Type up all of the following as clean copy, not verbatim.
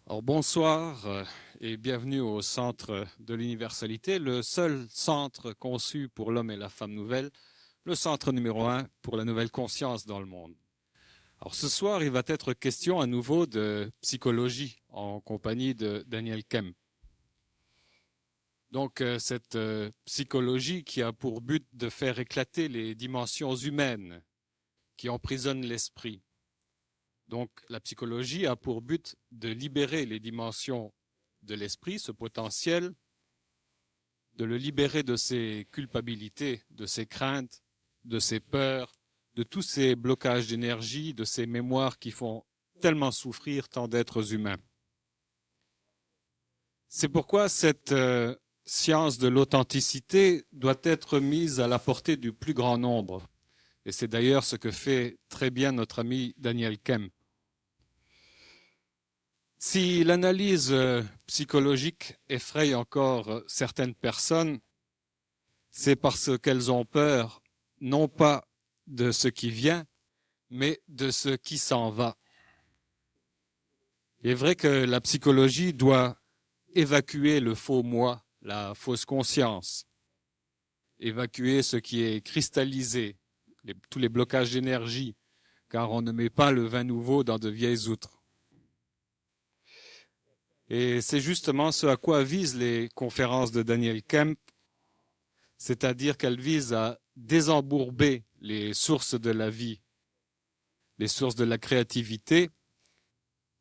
Alors bonsoir et bienvenue au Centre de l'Universalité, le seul centre conçu pour l'homme et la femme nouvelle, le centre numéro 1 pour la nouvelle conscience dans le monde. Alors ce soir, il va être question à nouveau de psychologie en compagnie de Daniel Kemp. Donc cette psychologie qui a pour but de faire éclater les dimensions humaines qui emprisonnent l'esprit. Donc la psychologie a pour but de libérer les dimensions de l'esprit, ce potentiel, de le libérer de ses culpabilités, de ses craintes, de ses peurs, de tous ces blocages d'énergie, de ces mémoires qui font tellement souffrir tant d'êtres humains. C'est pourquoi cette science de l'authenticité doit être mise à la portée du plus grand nombre. Et c'est d'ailleurs ce que fait très bien notre ami Daniel Kemp. Si l'analyse psychologique effraie encore certaines personnes, c'est parce qu'elles ont peur, non pas de ce qui vient, mais de ce qui s'en va. Il est vrai que la psychologie doit évacuer le faux moi, la fausse conscience, évacuer ce qui est cristallisé, tous les blocages d'énergie, car on ne met pas le vin nouveau dans de vieilles outres. Et c'est justement ce à quoi visent les conférences de Daniel Kemp, c'est-à-dire qu'elles visent à désembourber les sources de la vie, les sources de la créativité,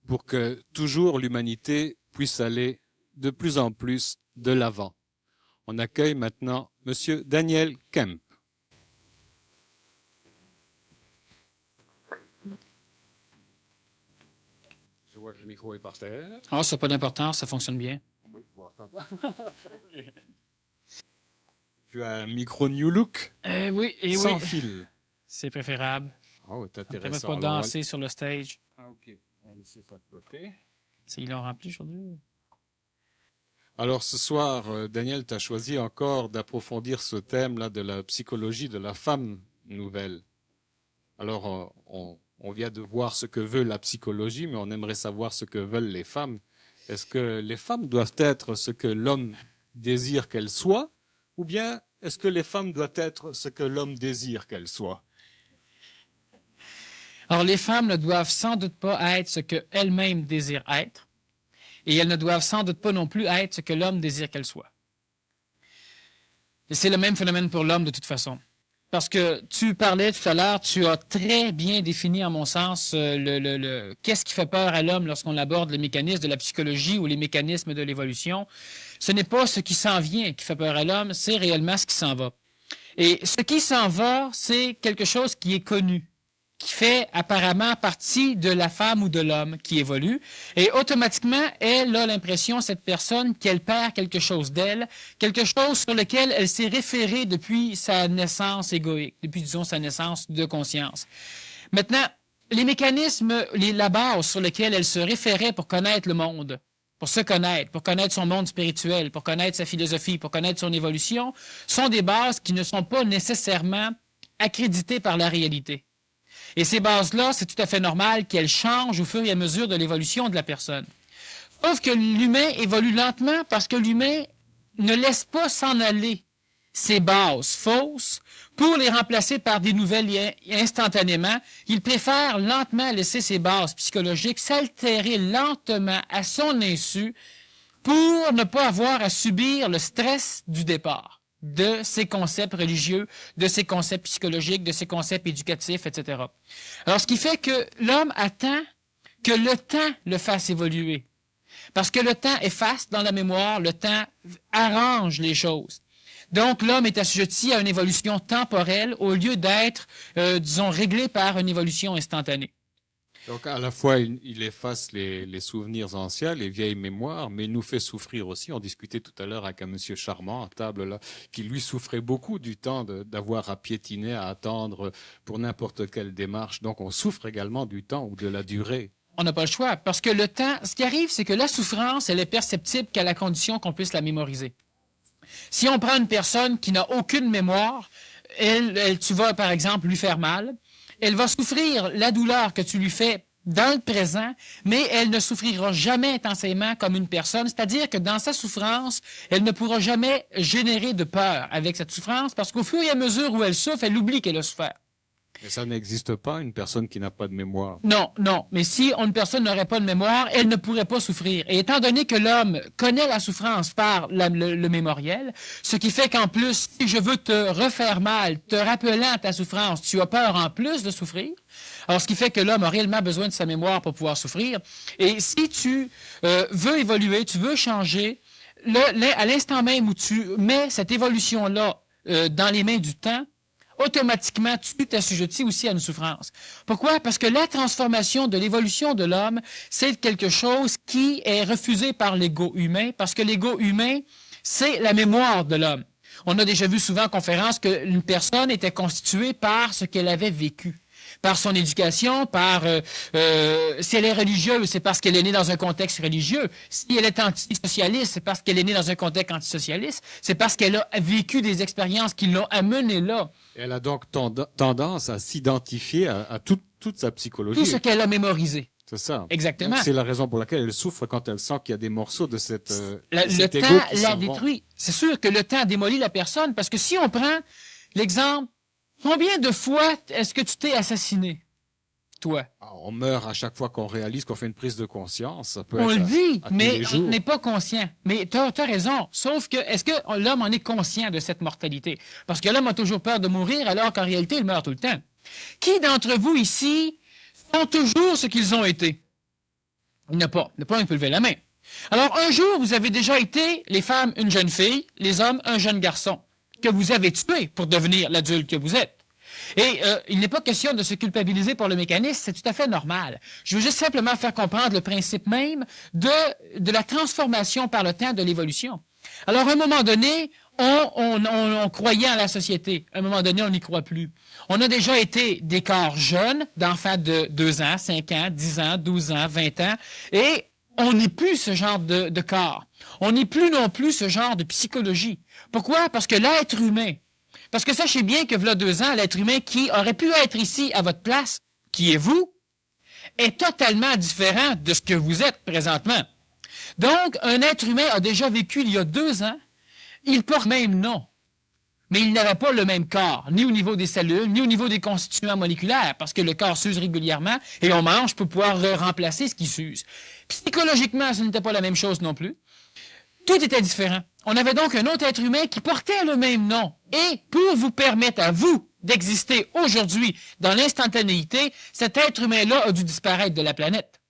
pour que toujours l'humanité puisse aller de plus en plus de l'avant. On accueille maintenant Monsieur Daniel Kemp. Je vois que le micro est par terre. Ah, ça n'a pas d'importance, ça fonctionne bien. Tu as un micro New Look Oui, et sans oui, fil. c'est préférable. Oh, c'est Ça ne permet intéressant. pas de Alors, danser sur le stage. Ah, ok. On va laisser ça de côté. Ils l'ont rempli aujourd'hui. Alors ce soir, Daniel, tu as choisi encore d'approfondir ce thème-là de la psychologie de la femme nouvelle. Alors on vient de voir ce que veut la psychologie, mais on aimerait savoir ce que veulent les femmes. Est-ce que les femmes doivent être ce que l'homme désire qu'elles soient, ou bien est-ce que les femmes doivent être ce que l'homme désire qu'elles soient? Alors, les femmes ne doivent sans doute pas être ce qu'elles-mêmes désirent être, et elles ne doivent sans doute pas non plus être ce que l'homme désire qu'elles soient. Et c'est le même phénomène pour l'homme de toute façon. Parce que tu parlais tout à l'heure, tu as très bien défini, à mon sens, qu'est-ce qui fait peur à l'homme lorsqu'on aborde les mécanismes de la psychologie ou les mécanismes de l'évolution. Ce n'est pas ce qui s'en vient qui fait peur à l'homme, c'est réellement ce qui s'en va. Et ce qui s'en va, c'est quelque chose qui est connu, qui fait apparemment partie de la femme ou de l'homme qui évolue. Et automatiquement, elle a l'impression, cette personne, qu'elle perd quelque chose d'elle, quelque chose sur lequel elle s'est référée depuis sa naissance égoïque, depuis, disons, sa naissance de conscience. Maintenant, les mécanismes, la base sur lesquels elle se référait pour connaître le monde, pour se connaître, pour connaître son monde spirituel, pour connaître sa philosophie, pour connaître son évolution, sont des bases qui ne sont pas nécessairement accréditées par la réalité. Et ces bases-là, c'est tout à fait normal qu'elles changent au fur et à mesure de l'évolution de la personne. Sauf que l'humain évolue lentement parce que l'humain ne laisse pas s'en aller ces bases fausses pour les remplacer par des nouvelles instantanément. Il préfère lentement laisser ces bases psychologiques s'altérer lentement à son insu pour ne pas avoir à subir le stress du départ de ces concepts religieux, de ces concepts psychologiques, de ces concepts éducatifs, etc. Alors, ce qui fait que l'homme attend que le temps le fasse évoluer. Parce que le temps efface dans la mémoire, le temps arrange les choses. Donc, l'homme est assujetti à une évolution temporelle au lieu d'être, disons, réglé par une évolution instantanée. Donc à la fois il efface les souvenirs anciens, les vieilles mémoires, mais il nous fait souffrir aussi. On discutait tout à l'heure avec un monsieur charmant à table là, qui lui souffrait beaucoup du temps d'avoir à piétiner, à attendre pour n'importe quelle démarche. Donc on souffre également du temps ou de la durée. On n'a pas le choix, parce que le temps, ce qui arrive, c'est que la souffrance, elle est perceptible qu'à la condition qu'on puisse la mémoriser. Si on prend une personne qui n'a aucune mémoire, tu vas par exemple lui faire mal, elle va souffrir la douleur que tu lui fais dans le présent, mais elle ne souffrira jamais intensément comme une personne, c'est-à-dire que dans sa souffrance, elle ne pourra jamais générer de peur avec cette souffrance, parce qu'au fur et à mesure où elle souffre, elle oublie qu'elle a souffert. Et ça n'existe pas, une personne qui n'a pas de mémoire. Non, non. Mais si une personne n'aurait pas de mémoire, elle ne pourrait pas souffrir. Et étant donné que l'homme connaît la souffrance par le mémoriel, ce qui fait qu'en plus, si je veux te refaire mal, te rappelant ta souffrance, tu as peur en plus de souffrir. Alors, ce qui fait que l'homme a réellement besoin de sa mémoire pour pouvoir souffrir. Et si tu veux évoluer, tu veux changer, à l'instant même où tu mets cette évolution-là dans les mains du temps, automatiquement, tu t'assujettis aussi à une souffrance. Pourquoi? Parce que la transformation de l'évolution de l'homme, c'est quelque chose qui est refusé par l'ego humain, parce que l'ego humain, c'est la mémoire de l'homme. On a déjà vu souvent en conférence qu'une personne était constituée par ce qu'elle avait vécu. Par son éducation, si elle est religieuse, c'est parce qu'elle est née dans un contexte religieux. Si elle est antisocialiste, c'est parce qu'elle est née dans un contexte antisocialiste. C'est parce qu'elle a vécu des expériences qui l'ont amenée là. Elle a donc tendance à s'identifier à toute sa psychologie. Tout ce qu'elle a mémorisé. C'est ça. Exactement. C'est la raison pour laquelle elle souffre quand elle sent qu'il y a des morceaux de cet le égo temps qui la s'en vont. détruit. C'est sûr que le temps démolit la personne, parce que si on prend l'exemple, combien de fois est-ce que tu t'es assassiné, toi? On meurt à chaque fois qu'on réalise qu'on fait une prise de conscience. Ça peut On être le dit, à tous mais les on jours. n'est pas conscient. Mais tu as raison. Sauf que, est-ce que l'homme en est conscient de cette mortalité? Parce que l'homme a toujours peur de mourir, alors qu'en réalité, il meurt tout le temps. Qui d'entre vous ici sont toujours ce qu'ils ont été? Il n'y en a pas. Il n'y en a pas un qui peut lever la main. Alors, un jour, vous avez déjà été, les femmes, une jeune fille, les hommes, un jeune garçon, que vous avez tué pour devenir l'adulte que vous êtes. Et il n'est pas question de se culpabiliser pour le mécanisme, c'est tout à fait normal. Je veux juste simplement faire comprendre le principe même de la transformation par le temps de l'évolution. Alors, à un moment donné, on croyait en la société. À un moment donné, on n'y croit plus. On a déjà été des corps jeunes, d'enfants de 2 ans, 5 ans, 10 ans, 12 ans, 20 ans, et on n'est plus ce genre de corps. On n'est plus non plus ce genre de psychologie. Pourquoi? Parce que l'être humain, parce que sachez bien que, voilà 2 ans, l'être humain qui aurait pu être ici à votre place, qui est vous, est totalement différent de ce que vous êtes présentement. Donc, un être humain a déjà vécu il y a 2 ans, il porte le même nom, mais il n'avait pas le même corps, ni au niveau des cellules, ni au niveau des constituants moléculaires, parce que le corps s'use régulièrement et on mange pour pouvoir remplacer ce qui s'use. Psychologiquement, ce n'était pas la même chose non plus. Tout était différent. On avait donc un autre être humain qui portait le même nom. Et pour vous permettre à vous d'exister aujourd'hui dans l'instantanéité, cet être humain-là a dû disparaître de la planète.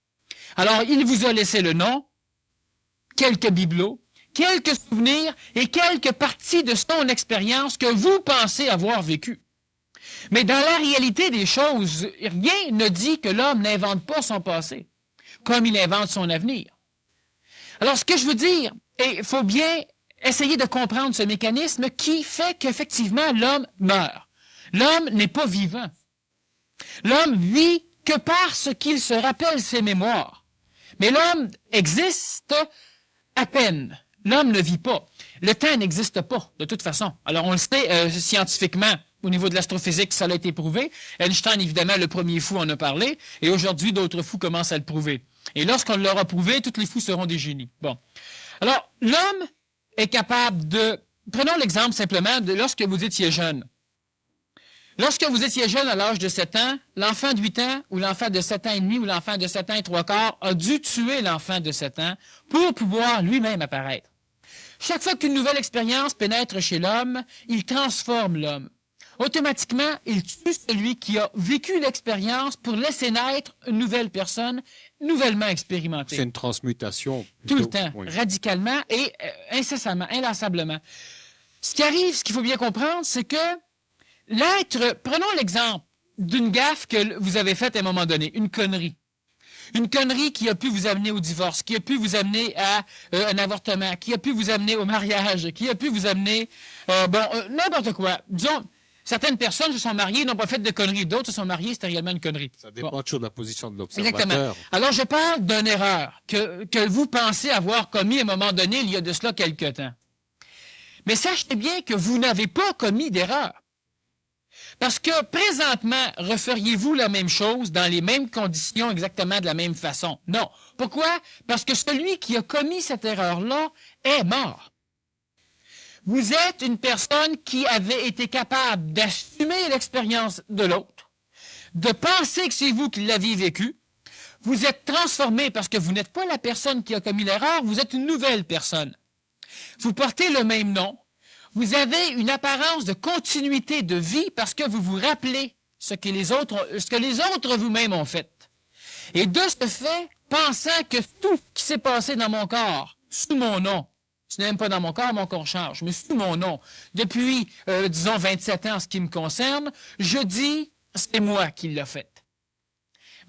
Alors, il vous a laissé le nom, quelques bibelots, quelques souvenirs et quelques parties de son expérience que vous pensez avoir vécues. Mais dans la réalité des choses, rien ne dit que l'homme n'invente pas son passé, comme il invente son avenir. Alors, ce que je veux dire, et il faut bien essayer de comprendre ce mécanisme qui fait qu'effectivement, l'homme meurt. L'homme n'est pas vivant. L'homme vit que parce qu'il se rappelle ses mémoires. Mais l'homme existe à peine. L'homme ne vit pas. Le temps n'existe pas, de toute façon. Alors, on le sait scientifiquement, au niveau de l'astrophysique, ça a été prouvé. Einstein, évidemment, le premier fou en a parlé, et aujourd'hui, d'autres fous commencent à le prouver. Et lorsqu'on l'aura prouvé, tous les fous seront des génies. Bon. Alors, l'homme est capable de... Prenons l'exemple simplement de lorsque vous étiez jeune. Lorsque vous étiez jeune à l'âge de 7 ans, l'enfant de 8 ans ou l'enfant de 7 ans et demi ou l'enfant de 7 ans et 3/4 a dû tuer l'enfant de 7 ans pour pouvoir lui-même apparaître. Chaque fois qu'une nouvelle expérience pénètre chez l'homme, il transforme l'homme. Automatiquement, il tue celui qui a vécu l'expérience pour laisser naître une nouvelle personne nouvellement expérimentée. C'est une transmutation. Tout plutôt. le temps, Oui. radicalement et incessamment, inlassablement. Ce qui arrive, ce qu'il faut bien comprendre, c'est que l'être, prenons l'exemple d'une gaffe que vous avez faite à un moment donné, une connerie. Une connerie qui a pu vous amener au divorce, qui a pu vous amener à un avortement, qui a pu vous amener au mariage, qui a pu vous amener, n'importe quoi. Disons, certaines personnes se sont mariées, n'ont pas fait de conneries. D'autres se sont mariées, c'était réellement une connerie. Ça dépend Bon. toujours de la position de Exactement. l'observateur. Alors, je parle d'une erreur que vous pensez avoir commis à un moment donné, il y a de cela quelque temps. Mais sachez bien que vous n'avez pas commis d'erreur. Parce que présentement, referiez-vous la même chose dans les mêmes conditions, exactement de la même façon? Non. Pourquoi? Parce que celui qui a commis cette erreur-là est mort. Vous êtes une personne qui avait été capable d'assumer l'expérience de l'autre, de penser que c'est vous qui l'aviez vécu. Vous êtes transformé parce que vous n'êtes pas la personne qui a commis l'erreur, vous êtes une nouvelle personne. Vous portez le même nom. Vous avez une apparence de continuité de vie parce que vous vous rappelez ce que les autres vous-même ont fait. Et de ce fait, pensant que tout ce qui s'est passé dans mon corps, sous mon nom, ce n'est même pas dans mon corps change, mais sous mon nom, depuis, disons, 27 ans en ce qui me concerne, je dis, c'est moi qui l'ai fait.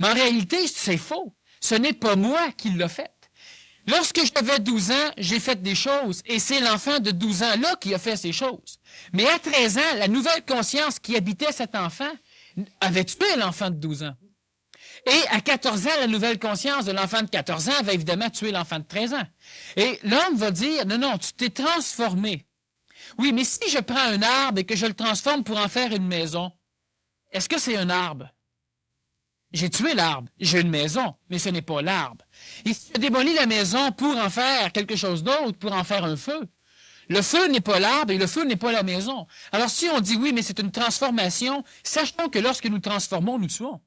Mais en réalité, c'est faux. Ce n'est pas moi qui l'ai fait. Lorsque j'avais 12 ans, j'ai fait des choses, et c'est l'enfant de 12 ans-là qui a fait ces choses. Mais à 13 ans, la nouvelle conscience qui habitait cet enfant avait tué l'enfant de 12 ans. Et à 14 ans, la nouvelle conscience de l'enfant de 14 ans avait évidemment tué l'enfant de 13 ans. Et l'homme va dire, non, tu t'es transformé. Oui, mais si je prends un arbre et que je le transforme pour en faire une maison, est-ce que c'est un arbre? J'ai tué l'arbre, j'ai une maison, mais ce n'est pas l'arbre. Et si je démolis la maison pour en faire quelque chose d'autre, pour en faire un feu, le feu n'est pas l'arbre et le feu n'est pas la maison. Alors si on dit oui, mais c'est une transformation, sachons que lorsque nous transformons, nous tuons.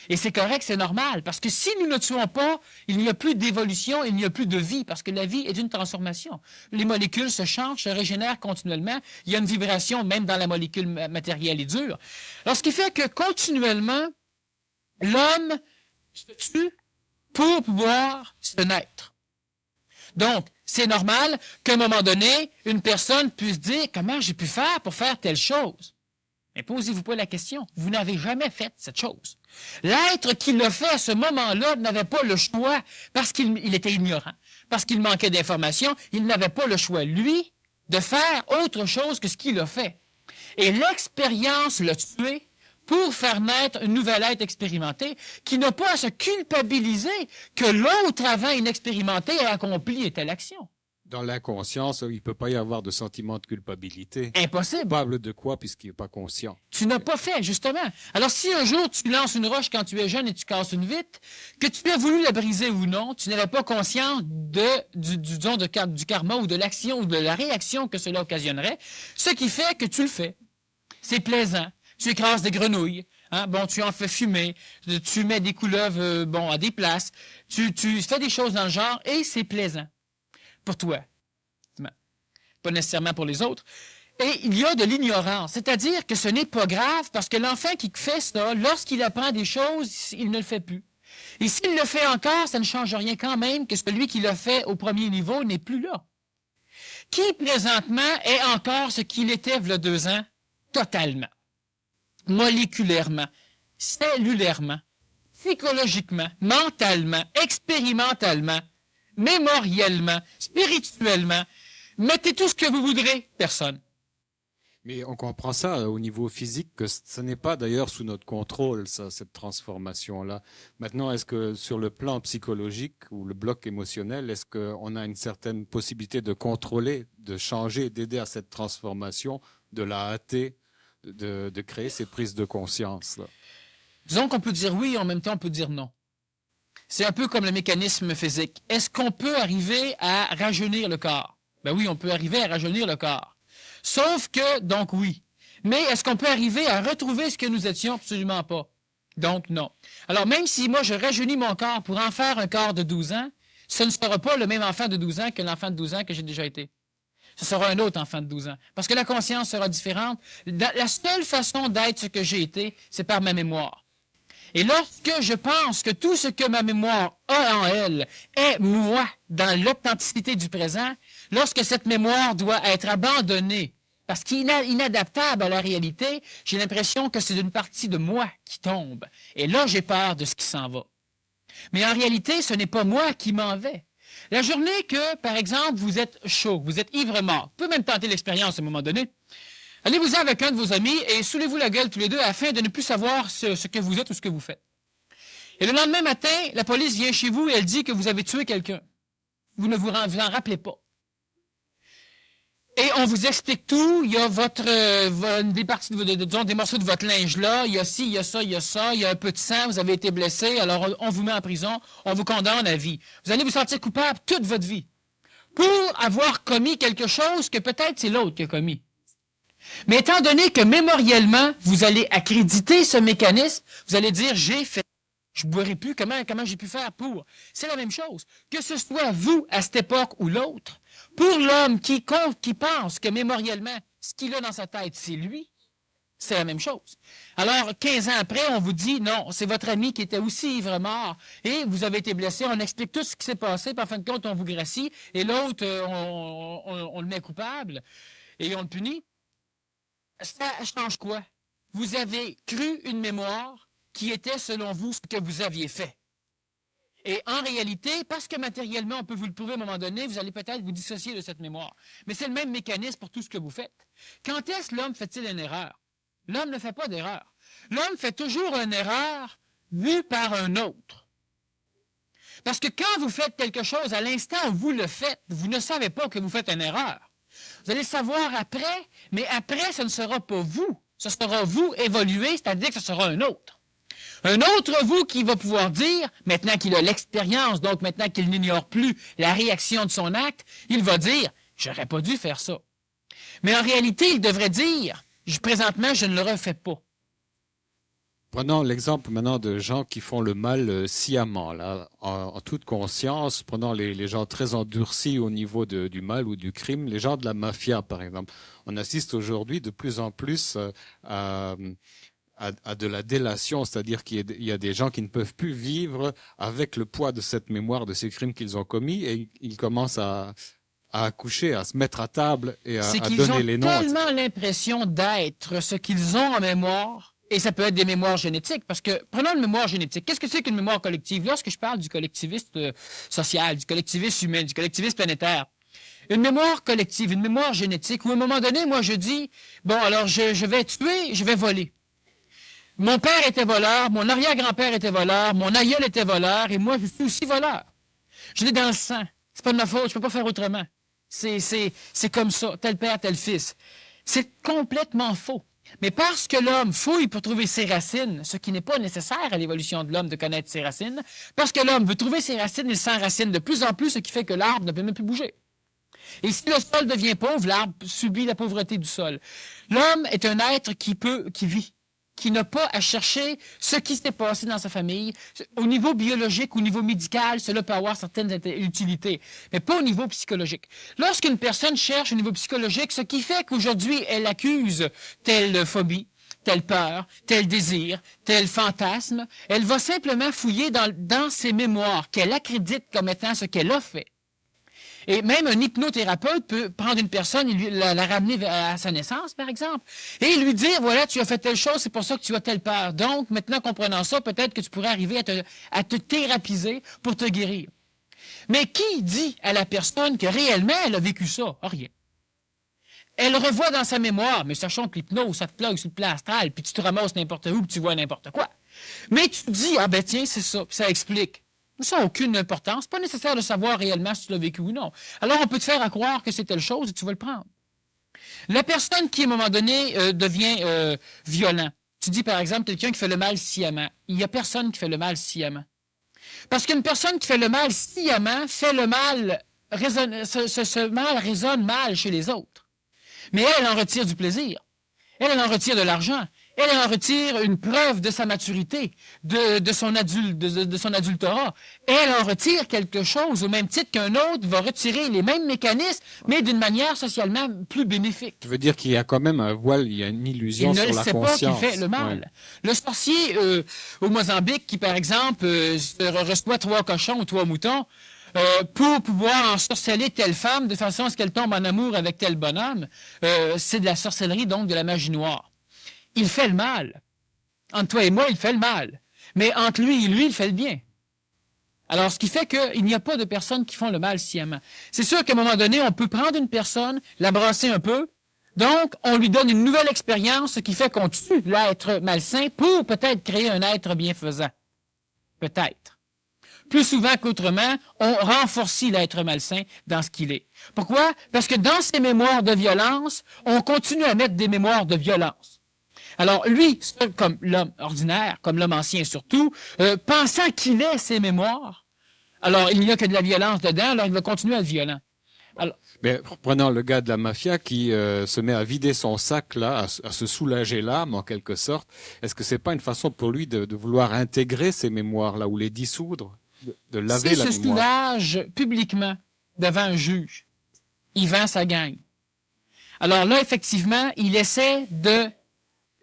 Et c'est correct, c'est normal, parce que si nous ne tuons pas, il n'y a plus d'évolution, il n'y a plus de vie, parce que la vie est une transformation. Les molécules se changent, se régénèrent continuellement, il y a une vibration même dans la molécule matérielle et dure. Alors ce qui fait que continuellement, l'homme se tue pour pouvoir se naître. Donc, c'est normal qu'à un moment donné, une personne puisse dire « Comment j'ai pu faire pour faire telle chose? » Mais posez-vous pas la question. Vous n'avez jamais fait cette chose. L'être qui l'a fait à ce moment-là n'avait pas le choix parce qu'il était ignorant, parce qu'il manquait d'informations. Il n'avait pas le choix, lui, de faire autre chose que ce qu'il a fait. Et l'expérience l'a tué pour faire naître un nouvel être expérimenté qui n'a pas à se culpabiliser que l'autre avant inexpérimenté ait accompli telle action. Dans l'inconscience, il ne peut pas y avoir de sentiment de culpabilité. Impossible. Coupable de quoi puisqu'il n'est pas conscient? Tu n'as pas fait, justement. Alors, si un jour tu lances une roche quand tu es jeune et tu casses une vitre, que tu aies voulu la briser ou non, tu n'avais pas conscience du karma ou de l'action ou de la réaction que cela occasionnerait, ce qui fait que tu le fais. C'est plaisant. Tu écrases des grenouilles. Hein? Bon, tu en fais fumer. Tu mets des couleuvres à des places. Tu fais des choses dans le genre et c'est plaisant. Pour toi. Pas nécessairement pour les autres. Et il y a de l'ignorance, c'est-à-dire que ce n'est pas grave parce que l'enfant qui fait ça, lorsqu'il apprend des choses, il ne le fait plus. Et s'il le fait encore, ça ne change rien quand même que celui qui l'a fait au premier niveau n'est plus là. Qui présentement est encore ce qu'il était il y a 2 ans? Totalement. Moléculairement, cellulairement, psychologiquement, mentalement, expérimentalement, mémoriellement, spirituellement. Mettez tout ce que vous voudrez, personne. Mais on comprend ça au niveau physique, que ce n'est pas d'ailleurs sous notre contrôle, ça, cette transformation-là. Maintenant, est-ce que sur le plan psychologique ou le bloc émotionnel, est-ce qu'on a une certaine possibilité de contrôler, de changer, d'aider à cette transformation, de la hâter, de créer ces prises de conscience-là? Disons qu'on peut dire oui, en même temps on peut dire non. C'est un peu comme le mécanisme physique. Est-ce qu'on peut arriver à rajeunir le corps? Ben oui, on peut arriver à rajeunir le corps. Sauf que, donc oui. Mais est-ce qu'on peut arriver à retrouver ce que nous étions? Absolument pas. Donc non. Alors même si moi je rajeunis mon corps pour en faire un corps de 12 ans, ce ne sera pas le même enfant de 12 ans que l'enfant de 12 ans que j'ai déjà été. Ce sera un autre enfant de 12 ans. Parce que la conscience sera différente. La seule façon d'être ce que j'ai été, c'est par ma mémoire. Et lorsque je pense que tout ce que ma mémoire a en elle est moi, dans l'authenticité du présent, lorsque cette mémoire doit être abandonnée, parce qu'il est inadaptable à la réalité, j'ai l'impression que c'est une partie de moi qui tombe. Et là, j'ai peur de ce qui s'en va. Mais en réalité, ce n'est pas moi qui m'en vais. La journée que, par exemple, vous êtes chaud, vous êtes ivre-mort, vous pouvez même tenter l'expérience à un moment donné, allez-vous-en avec un de vos amis et soulez-vous la gueule tous les deux afin de ne plus savoir ce que vous êtes ou ce que vous faites. Et le lendemain matin, la police vient chez vous et elle dit que vous avez tué quelqu'un. Vous ne vous en rappelez pas. Et on vous explique tout. Il y a des parties, disons, des morceaux de votre linge là. Il y a ci, il y a ça, il y a ça. Il y a un peu de sang. Vous avez été blessé. Alors, on vous met en prison. On vous condamne à vie. Vous allez vous sentir coupable toute votre vie pour avoir commis quelque chose que peut-être c'est l'autre qui a commis. Mais étant donné que mémoriellement, vous allez accréditer ce mécanisme, vous allez dire, j'ai fait, je ne boirai plus, comment j'ai pu faire pour? C'est la même chose. Que ce soit vous, à cette époque ou l'autre, pour l'homme qui pense que mémoriellement, ce qu'il a dans sa tête, c'est lui, c'est la même chose. Alors, 15 ans après, on vous dit, non, c'est votre ami qui était aussi ivre-mort, et vous avez été blessé, on explique tout ce qui s'est passé, puis en fin de compte, on vous gracie, et l'autre, on le met coupable, et on le punit. Ça change quoi? Vous avez cru une mémoire qui était, selon vous, ce que vous aviez fait. Et en réalité, parce que matériellement, on peut vous le prouver à un moment donné, vous allez peut-être vous dissocier de cette mémoire. Mais c'est le même mécanisme pour tout ce que vous faites. Quand est-ce l'homme fait-il une erreur? L'homme ne fait pas d'erreur. L'homme fait toujours une erreur vue par un autre. Parce que quand vous faites quelque chose, à l'instant où vous le faites, vous ne savez pas que vous faites une erreur. Vous allez le savoir après, mais après, ce ne sera pas vous. Ce sera vous évolué, c'est-à-dire que ce sera un autre. Un autre vous qui va pouvoir dire, maintenant qu'il a l'expérience, donc maintenant qu'il n'ignore plus la réaction de son acte, il va dire, j'aurais pas dû faire ça. Mais en réalité, il devrait dire, présentement, je ne le refais pas. Prenons l'exemple maintenant de gens qui font le mal sciemment, là, en toute conscience. Prenons les gens très endurcis au niveau du mal ou du crime, les gens de la mafia, par exemple. On assiste aujourd'hui de plus en plus à de la délation, c'est-à-dire qu'il y a des gens qui ne peuvent plus vivre avec le poids de cette mémoire de ces crimes qu'ils ont commis, et ils commencent à accoucher, à se mettre à table et à donner les noms. C'est qu'ils ont tellement l'impression d'être ce qu'ils ont en mémoire. Et ça peut être des mémoires génétiques, parce que, prenons une mémoire génétique. Qu'est-ce que c'est qu'une mémoire collective? Lorsque je parle du collectivisme social, du collectivisme humain, du collectivisme planétaire, une mémoire collective, une mémoire génétique, où à un moment donné, moi je dis, bon, alors je vais tuer, je vais voler. Mon père était voleur, mon arrière-grand-père était voleur, mon aïeul était voleur, et moi je suis aussi voleur. Je l'ai dans le sang. C'est pas de ma faute, je peux pas faire autrement. C'est comme ça, tel père, tel fils. C'est complètement faux. Mais parce que l'homme fouille pour trouver ses racines, ce qui n'est pas nécessaire à l'évolution de l'homme de connaître ses racines, parce que l'homme veut trouver ses racines, il s'enracine de plus en plus, ce qui fait que l'arbre ne peut même plus bouger. Et si le sol devient pauvre, l'arbre subit la pauvreté du sol. L'homme est un être qui vit, qui n'a pas à chercher ce qui s'est passé dans sa famille. Au niveau biologique, au niveau médical, cela peut avoir certaines utilités, mais pas au niveau psychologique. Lorsqu'une personne cherche au niveau psychologique, ce qui fait qu'aujourd'hui, elle accuse telle phobie, telle peur, tel désir, tel fantasme, elle va simplement fouiller dans ses mémoires qu'elle accrédite comme étant ce qu'elle a fait. Et même un hypnothérapeute peut prendre une personne et la ramener à sa naissance, par exemple, et lui dire, voilà, tu as fait telle chose, c'est pour ça que tu as telle peur. Donc, maintenant, comprenant ça, peut-être que tu pourrais arriver à te thérapiser pour te guérir. Mais qui dit à la personne que réellement elle a vécu ça? Rien. Elle revoit dans sa mémoire, mais sachant que l'hypnose, ça te plug sur le plan astral, puis tu te ramasses n'importe où, puis tu vois n'importe quoi. Mais tu te dis, ah ben tiens, c'est ça, puis ça explique. Ça n'a aucune importance. Pas nécessaire de savoir réellement si tu l'as vécu ou non. Alors, on peut te faire croire que c'est telle chose et tu vas le prendre. La personne qui, à un moment donné, devient violent. Tu dis, par exemple, quelqu'un qui fait le mal sciemment. Il n'y a personne qui fait le mal sciemment. Parce qu'une personne qui fait le mal sciemment fait le mal, ce mal résonne mal chez les autres. Mais elle en retire du plaisir. Elle en retire de l'argent. Elle en retire une preuve de sa maturité, de son adultère. Elle en retire quelque chose au même titre qu'un autre va retirer les mêmes mécanismes, mais d'une manière socialement plus bénéfique. Tu veux dire qu'il y a quand même un voile, il y a une illusion sur la conscience. Il ne sait pas qu'il fait le mal. Ouais. Le sorcier au Mozambique qui, par exemple, reçoit 3 cochons ou 3 moutons, pour pouvoir ensorceler telle femme de façon à ce qu'elle tombe en amour avec tel bonhomme, c'est de la sorcellerie, donc de la magie noire. Il fait le mal. Entre toi et moi, il fait le mal. Mais entre lui et lui, il fait le bien. Alors, ce qui fait qu'il n'y a pas de personnes qui font le mal sciemment. C'est sûr qu'à un moment donné, on peut prendre une personne, la brasser un peu, donc on lui donne une nouvelle expérience, ce qui fait qu'on tue l'être malsain pour peut-être créer un être bienfaisant. Peut-être. plus souvent qu'autrement, on renforce l'être malsain dans ce qu'il est. Pourquoi? Parce que dans ces mémoires de violence, on continue à mettre des mémoires de violence. Alors lui, comme l'homme ordinaire, comme l'homme ancien surtout, pensant qu'il est ces mémoires, alors il n'y a que de la violence dedans, alors il va continuer à être violent. Alors, mais prenons le gars de la mafia qui se met à vider son sac là, à se soulager l'âme en quelque sorte. Est-ce que c'est pas une façon pour lui de vouloir intégrer ces mémoires là ou les dissoudre, de laver la mémoire? S'il se soulage publiquement devant un juge, il vend sa gang. Alors là, effectivement, il essaie de,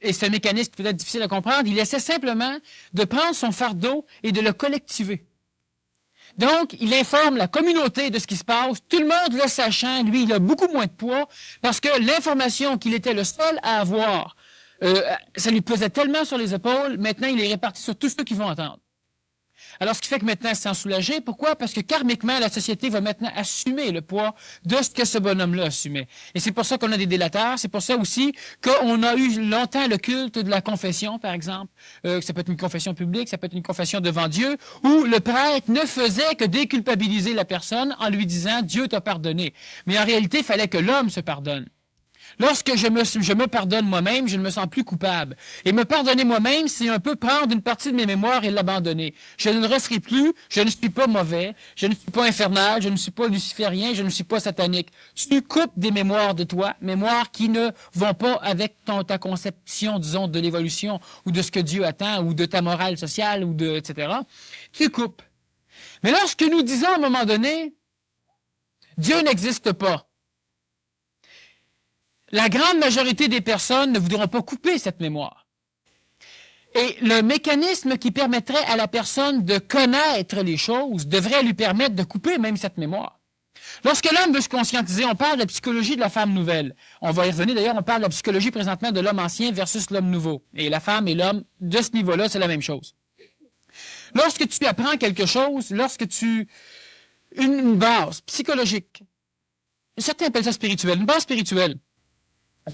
et c'est un mécanisme peut-être difficile à comprendre, il essaie simplement de prendre son fardeau et de le collectiver. Donc, il informe la communauté de ce qui se passe. Tout le monde le sachant, lui, il a beaucoup moins de poids parce que l'information qu'il était le seul à avoir, ça lui pesait tellement sur les épaules, maintenant il est réparti sur tous ceux qui vont entendre. Alors, ce qui fait que maintenant, c'est en soulager. Pourquoi? Parce que karmiquement, la société va maintenant assumer le poids de ce que ce bonhomme-là assumait. Et c'est pour ça qu'on a des délateurs. C'est pour ça aussi qu'on a eu longtemps le culte de la confession, par exemple. Ça peut être une confession publique, ça peut être une confession devant Dieu, où le prêtre ne faisait que déculpabiliser la personne en lui disant « Dieu t'a pardonné ». Mais en réalité, il fallait que l'homme se pardonne. Lorsque je me pardonne moi-même, je ne me sens plus coupable. Et me pardonner moi-même, c'est un peu prendre une partie de mes mémoires et l'abandonner. Je ne le referai plus, je ne suis pas mauvais, je ne suis pas infernal, je ne suis pas luciférien, je ne suis pas satanique. Tu coupes des mémoires de toi, mémoires qui ne vont pas avec ta conception, disons, de l'évolution, ou de ce que Dieu attend, ou de ta morale sociale, ou de, etc. Tu coupes. Mais lorsque nous disons à un moment donné, Dieu n'existe pas, la grande majorité des personnes ne voudront pas couper cette mémoire. Et le mécanisme qui permettrait à la personne de connaître les choses devrait lui permettre de couper même cette mémoire. Lorsque l'homme veut se conscientiser, on parle de la psychologie de la femme nouvelle. On va y revenir d'ailleurs, on parle de la psychologie présentement de l'homme ancien versus l'homme nouveau. Et la femme et l'homme, de ce niveau-là, c'est la même chose. Lorsque tu apprends quelque chose, une base psychologique, certains appellent ça spirituel, une base spirituelle,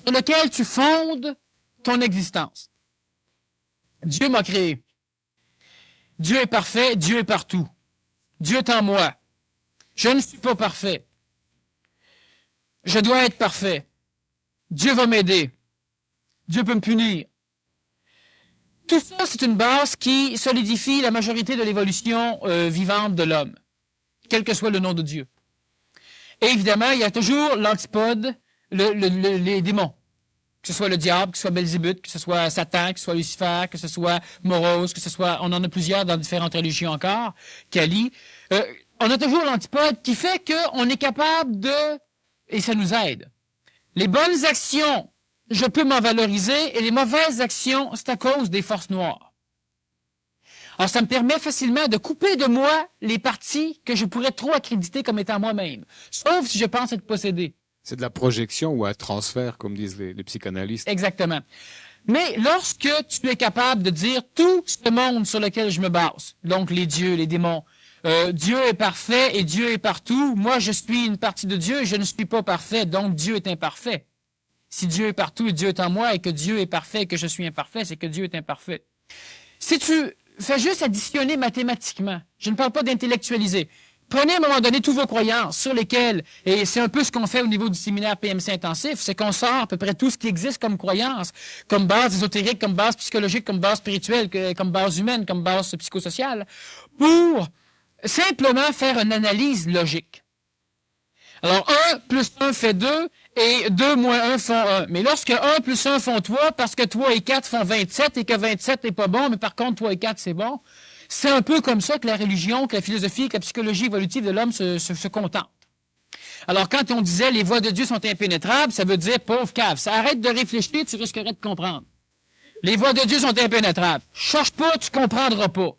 sur lequel tu fondes ton existence. Dieu m'a créé. Dieu est parfait, Dieu est partout. Dieu est en moi. Je ne suis pas parfait. Je dois être parfait. Dieu va m'aider. Dieu peut me punir. Tout ça, c'est une base qui solidifie la majorité de l'évolution vivante de l'homme, quel que soit le nom de Dieu. Et évidemment, il y a toujours l'antipode, les démons, que ce soit le diable, que ce soit Belzébuth, que ce soit Satan, que ce soit Lucifer, que ce soit Morose, que ce soit, on en a plusieurs dans différentes religions encore, Kali. On a toujours l'antipode qui fait qu'on est capable et ça nous aide. Les bonnes actions, je peux m'en valoriser, et les mauvaises actions, c'est à cause des forces noires. Alors, ça me permet facilement de couper de moi les parties que je pourrais trop accréditer comme étant moi-même, sauf si je pense être possédé. C'est de la projection ou un transfert, comme disent les psychanalystes. Exactement. Mais lorsque tu es capable de dire tout ce monde sur lequel je me base, donc les dieux, les démons, Dieu est parfait et Dieu est partout, moi je suis une partie de Dieu et je ne suis pas parfait, donc Dieu est imparfait. Si Dieu est partout et Dieu est en moi et que Dieu est parfait et que je suis imparfait, c'est que Dieu est imparfait. Si tu fais juste additionner mathématiquement, je ne parle pas d'intellectualiser, prenez à un moment donné tous vos croyances sur lesquelles, et c'est un peu ce qu'on fait au niveau du séminaire PMC intensif, c'est qu'on sort à peu près tout ce qui existe comme croyance, comme base ésotérique, comme base psychologique, comme base spirituelle, comme base humaine, comme base psychosociale, pour simplement faire une analyse logique. Alors, 1 plus 1 fait 2, et 2 moins 1 font 1. Mais lorsque 1 plus 1 font 3, parce que 3 et 4 font 27, et que 27 n'est pas bon, mais par contre 3 et 4 c'est bon, c'est un peu comme ça que la religion, que la philosophie, que la psychologie évolutive de l'homme se contente. Alors, quand on disait les voies de Dieu sont impénétrables, ça veut dire pauvre cave. Ça arrête de réfléchir, tu risquerais de comprendre. Les voies de Dieu sont impénétrables. Cherche pas, tu comprendras pas.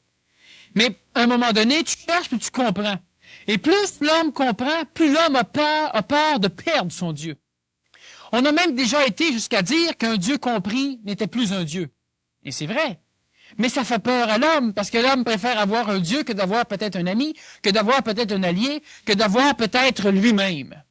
Mais à un moment donné, tu cherches puis tu comprends. Et plus l'homme comprend, plus l'homme a peur de perdre son Dieu. On a même déjà été jusqu'à dire qu'un Dieu compris n'était plus un Dieu. Et c'est vrai. Mais ça fait peur à l'homme, parce que l'homme préfère avoir un Dieu que d'avoir peut-être un ami, que d'avoir peut-être un allié, que d'avoir peut-être lui-même.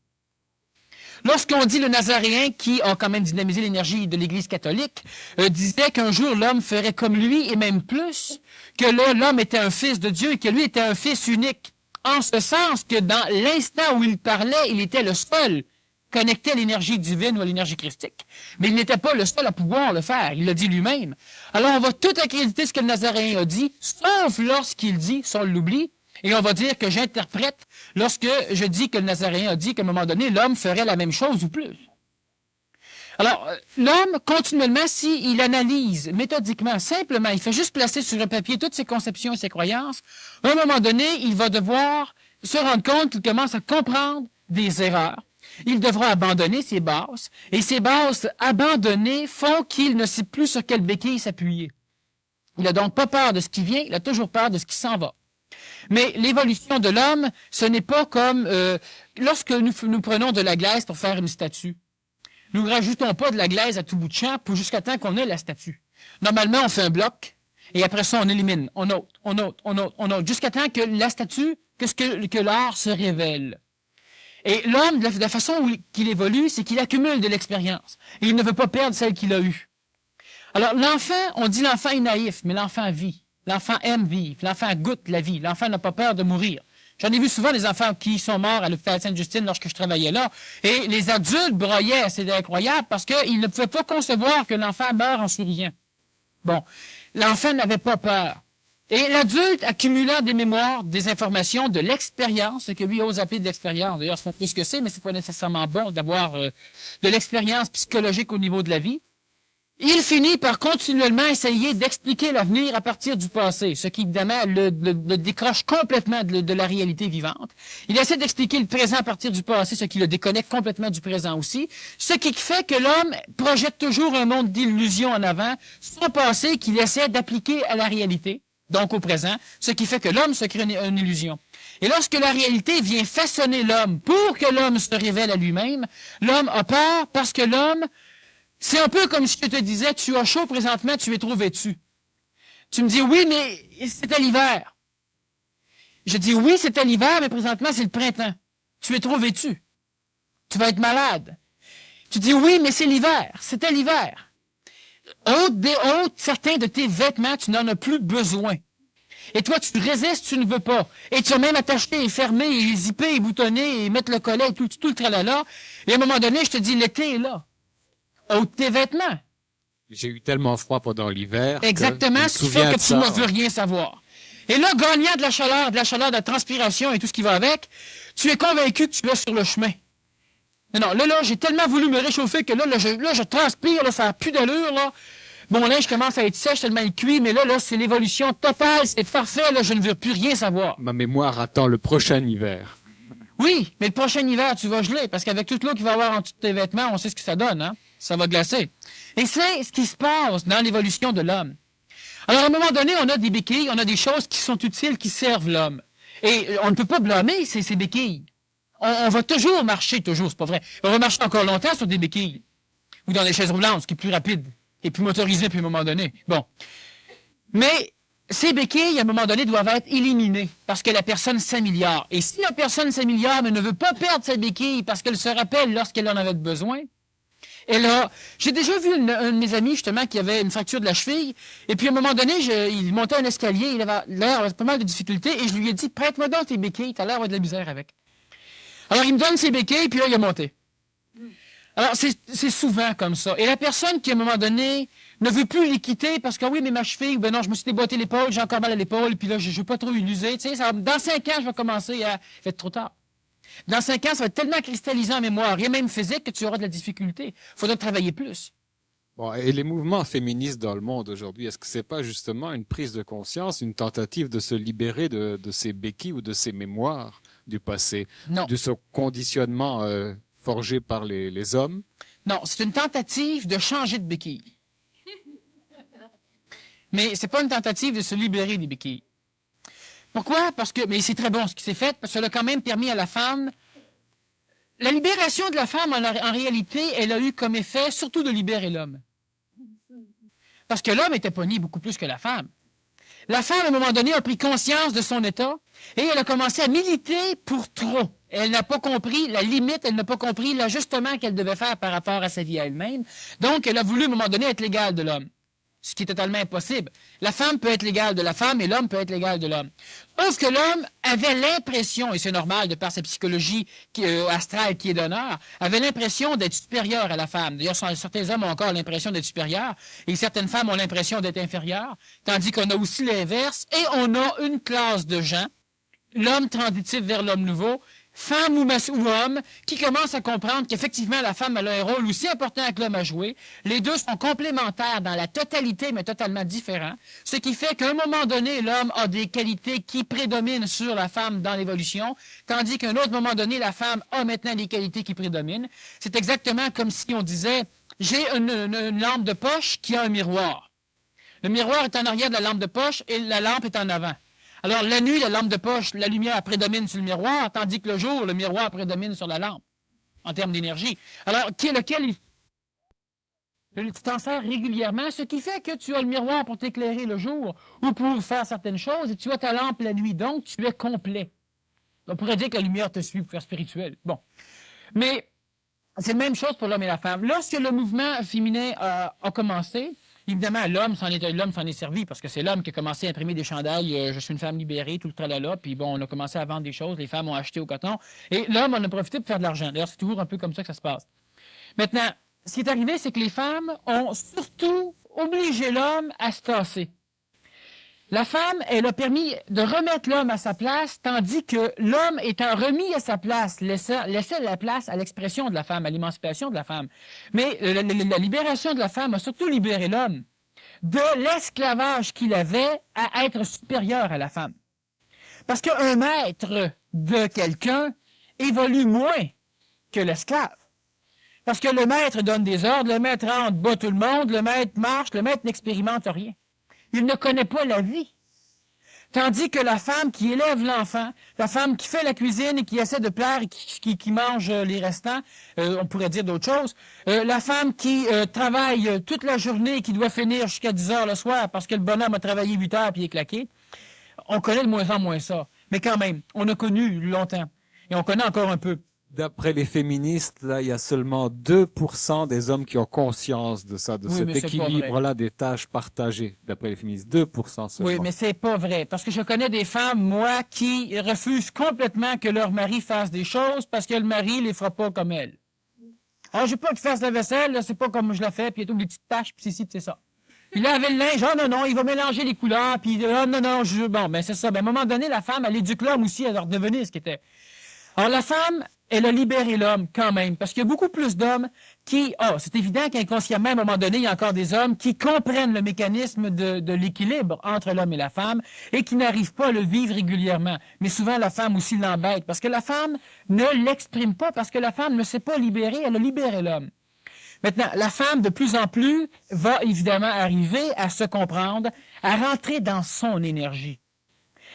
Lorsqu'on dit le Nazaréen, qui a quand même dynamisé l'énergie de l'Église catholique, disait qu'un jour l'homme ferait comme lui, et même plus, que là, l'homme était un fils de Dieu et que lui était un fils unique. En ce sens que dans l'instant où il parlait, il était le seul connecté à l'énergie divine ou à l'énergie christique. Mais il n'était pas le seul à pouvoir le faire. Il l'a dit lui-même. Alors on va tout accréditer ce que le Nazaréen a dit, sauf lorsqu'il dit, ça on l'oublie, et on va dire que j'interprète lorsque je dis que le Nazaréen a dit qu'à un moment donné, l'homme ferait la même chose ou plus. Alors, l'homme, continuellement, s'il analyse méthodiquement, simplement, il fait juste placer sur le papier toutes ses conceptions et ses croyances, à un moment donné, il va devoir se rendre compte qu'il commence à comprendre des erreurs. Il devra abandonner ses bases, et ces bases abandonnées font qu'il ne sait plus sur quelle béquille s'appuyer. Il n'a donc pas peur de ce qui vient, il a toujours peur de ce qui s'en va. Mais l'évolution de l'homme, ce n'est pas comme lorsque nous prenons de la glaise pour faire une statue. Nous ne rajoutons pas de la glaise à tout bout de champ jusqu'à temps qu'on ait la statue. Normalement, on fait un bloc, et après ça, on élimine. On ôte, jusqu'à temps que la statue, que l'art se révèle. Et l'homme, de la façon qu'il évolue, c'est qu'il accumule de l'expérience. Et il ne veut pas perdre celle qu'il a eue. Alors, l'enfant, on dit l'enfant est naïf, mais l'enfant vit. L'enfant aime vivre. L'enfant goûte la vie. L'enfant n'a pas peur de mourir. J'en ai vu souvent des enfants qui sont morts à l'hôpital Sainte-Justine lorsque je travaillais là. Et les adultes broyaient. C'est incroyable parce qu'ils ne pouvaient pas concevoir que l'enfant meurt en souriant. Bon. L'enfant n'avait pas peur. Et l'adulte, accumulant des mémoires, des informations, de l'expérience, ce que lui ose appeler de l'expérience. D'ailleurs, c'est plus ce que c'est, mais c'est pas nécessairement bon d'avoir de l'expérience psychologique au niveau de la vie. Il finit par continuellement essayer d'expliquer l'avenir à partir du passé, ce qui, évidemment, le décroche complètement de la réalité vivante. Il essaie d'expliquer le présent à partir du passé, ce qui le déconnecte complètement du présent aussi, ce qui fait que l'homme projette toujours un monde d'illusions en avant, son passé qu'il essaie d'appliquer à la réalité, donc au présent, ce qui fait que l'homme se crée une illusion. Et lorsque la réalité vient façonner l'homme pour que l'homme se révèle à lui-même, l'homme a peur parce que l'homme... C'est un peu comme si je te disais, tu as chaud présentement, tu es trop vêtu. Tu me dis, oui, mais c'était l'hiver. Je dis, oui, c'était l'hiver, mais présentement, c'est le printemps. Tu es trop vêtu. Tu vas être malade. Tu dis, oui, mais c'est l'hiver. C'était l'hiver. Ôte certains de tes vêtements, tu n'en as plus besoin. Et toi, tu résistes, tu ne veux pas. Et tu vas même attacher et fermer, et zipper, et boutonner, et mettre le collet, et tout le tralala. Et à un moment donné, je te dis, l'été est là. Ôte tes vêtements. J'ai eu tellement froid pendant l'hiver. Exactement, ce qui fait que tu ne veux rien savoir. Et là, gagnant de la chaleur, de la transpiration et tout ce qui va avec, tu es convaincu que tu es sur le chemin. Non, là, j'ai tellement voulu me réchauffer que là, je transpire, là, ça n'a plus d'allure, là. Mon linge commence à être sèche, tellement il cuit, mais là, c'est l'évolution totale, c'est parfait, là, je ne veux plus rien savoir. Ma mémoire attend le prochain hiver. Oui, mais le prochain hiver, tu vas geler, parce qu'avec toute l'eau qu'il va y avoir en dessous de tes vêtements, on sait ce que ça donne, hein. Ça va glacer. Et c'est ce qui se passe dans l'évolution de l'homme. Alors, à un moment donné, on a des béquilles, on a des choses qui sont utiles, qui servent l'homme. Et on ne peut pas blâmer ces béquilles. On va toujours marcher, c'est pas vrai. On va marcher encore longtemps sur des béquilles. Ou dans des chaises roulantes, ce qui est plus rapide et plus motorisé, puis à un moment donné. Bon. Mais ces béquilles, à un moment donné, doivent être éliminées parce que la personne s'améliore. Et si la personne s'améliore, mais ne veut pas perdre sa béquille parce qu'elle se rappelle lorsqu'elle en avait besoin, et là, j'ai déjà vu un de mes amis, justement, qui avait une fracture de la cheville, et puis à un moment donné, il montait un escalier, il avait l'air pas mal de difficultés, et je lui ai dit, prête-moi donc tes béquilles, t'as l'air d'avoir de la misère avec. Alors, il me donne ses béquilles, puis là, il a monté. Alors, c'est souvent comme ça. Et la personne qui, à un moment donné, ne veut plus les quitter parce que, oui, mais ma cheville, ben non, je me suis déboîté l'épaule, j'ai encore mal à l'épaule, puis là, je ne veux pas trop l'user, tu sais, dans 5 ans, je vais commencer à... Il va être trop tard. Dans 5 ans, ça va être tellement cristallisé en mémoire, et même physique, que tu auras de la difficulté. Il faudra travailler plus. Bon, et les mouvements féministes dans le monde aujourd'hui, est-ce que c'est pas justement une prise de conscience, une tentative de se libérer de ces béquilles ou de ces mémoires du passé? Non. De ce conditionnement forgé par les hommes? Non, c'est une tentative de changer de béquille. Mais c'est pas une tentative de se libérer des béquilles. Pourquoi? Parce que, mais c'est très bon ce qui s'est fait, parce que ça a quand même permis à la femme... La libération de la femme, en réalité, elle a eu comme effet surtout de libérer l'homme. Parce que l'homme était pogné beaucoup plus que la femme. La femme, à un moment donné, a pris conscience de son état et elle a commencé à militer pour trop. Elle n'a pas compris la limite, elle n'a pas compris l'ajustement qu'elle devait faire par rapport à sa vie à elle-même. Donc, elle a voulu, à un moment donné, être l'égale de l'homme. Ce qui est totalement impossible. La femme peut être l'égale de la femme et l'homme peut être l'égal de l'homme. Sauf que l'homme avait l'impression, et c'est normal de par sa psychologie astrale qui est d'honneur, avait l'impression d'être supérieur à la femme. D'ailleurs, certains hommes ont encore l'impression d'être supérieurs et certaines femmes ont l'impression d'être inférieures, tandis qu'on a aussi l'inverse et on a une classe de gens, l'homme transitif vers l'homme nouveau, femme ou homme, qui commence à comprendre qu'effectivement la femme a un rôle aussi important que l'homme à jouer. Les deux sont complémentaires dans la totalité, mais totalement différents. Ce qui fait qu'à un moment donné, l'homme a des qualités qui prédominent sur la femme dans l'évolution, tandis qu'à un autre moment donné, la femme a maintenant des qualités qui prédominent. C'est exactement comme si on disait, j'ai une lampe de poche qui a un miroir. Le miroir est en arrière de la lampe de poche et la lampe est en avant. Alors, la nuit, la lampe de poche, la lumière prédomine sur le miroir, tandis que le jour, le miroir prédomine sur la lampe, en termes d'énergie. Alors, lequel tu t'en sers régulièrement, ce qui fait que tu as le miroir pour t'éclairer le jour ou pour faire certaines choses, et tu as ta lampe la nuit, donc tu es complet. On pourrait dire que la lumière te suit pour faire spirituel. Bon. Mais c'est la même chose pour l'homme et la femme. Lorsque le mouvement féminin a commencé, évidemment, l'homme s'en est servi parce que c'est l'homme qui a commencé à imprimer des chandails. Je suis une femme libérée, tout le tralala. Puis bon, on a commencé à vendre des choses. Les femmes ont acheté au coton. Et l'homme en a profité pour faire de l'argent. D'ailleurs, c'est toujours un peu comme ça que ça se passe. Maintenant, ce qui est arrivé, c'est que les femmes ont surtout obligé l'homme à se tasser. La femme, elle a permis de remettre l'homme à sa place, tandis que l'homme étant remis à sa place, laissait la place à l'expression de la femme, à l'émancipation de la femme. Mais la libération de la femme a surtout libéré l'homme de l'esclavage qu'il avait à être supérieur à la femme. Parce qu'un maître de quelqu'un évolue moins que l'esclave. Parce que le maître donne des ordres, le maître rentre, bat tout le monde, le maître marche, le maître n'expérimente rien. Il ne connaît pas la vie. Tandis que la femme qui élève l'enfant, la femme qui fait la cuisine et qui essaie de plaire et qui mange les restants, on pourrait dire d'autres choses, la femme qui travaille toute la journée et qui doit finir jusqu'à 10 heures le soir parce que le bonhomme a travaillé 8 heures puis est claqué, on connaît de moins en moins ça. Mais quand même, on a connu longtemps et on connaît encore un peu. D'après les féministes, là, il y a seulement 2% des hommes qui ont conscience de ça, de Oui, cet équilibre-là des tâches partagées, d'après les féministes. 2% seulement. Oui, mais c'est pas vrai. Parce que je connais des femmes, moi, qui refusent complètement que leur mari fasse des choses parce que le mari les fera pas comme elle. Alors, je veux pas qu'il fasse la vaisselle, là, c'est pas comme je la fais, puis il y a toutes les petites taches, puis c'est ça. Puis laver le linge, oh non, il va mélanger les couleurs, puis oh non, bon, ben c'est ça. Ben, à un moment donné, la femme, elle éduque l'homme aussi à leur devenir ce qu'il était. Alors, la femme, elle a libéré l'homme quand même, parce qu'il y a beaucoup plus d'hommes qui... c'est évident qu'inconsciemment, à un moment donné, il y a encore des hommes qui comprennent le mécanisme de l'équilibre entre l'homme et la femme et qui n'arrivent pas à le vivre régulièrement. Mais souvent, la femme aussi l'embête, parce que la femme ne l'exprime pas, parce que la femme ne s'est pas libérée, elle a libéré l'homme. Maintenant, la femme, de plus en plus, va évidemment arriver à se comprendre, à rentrer dans son énergie.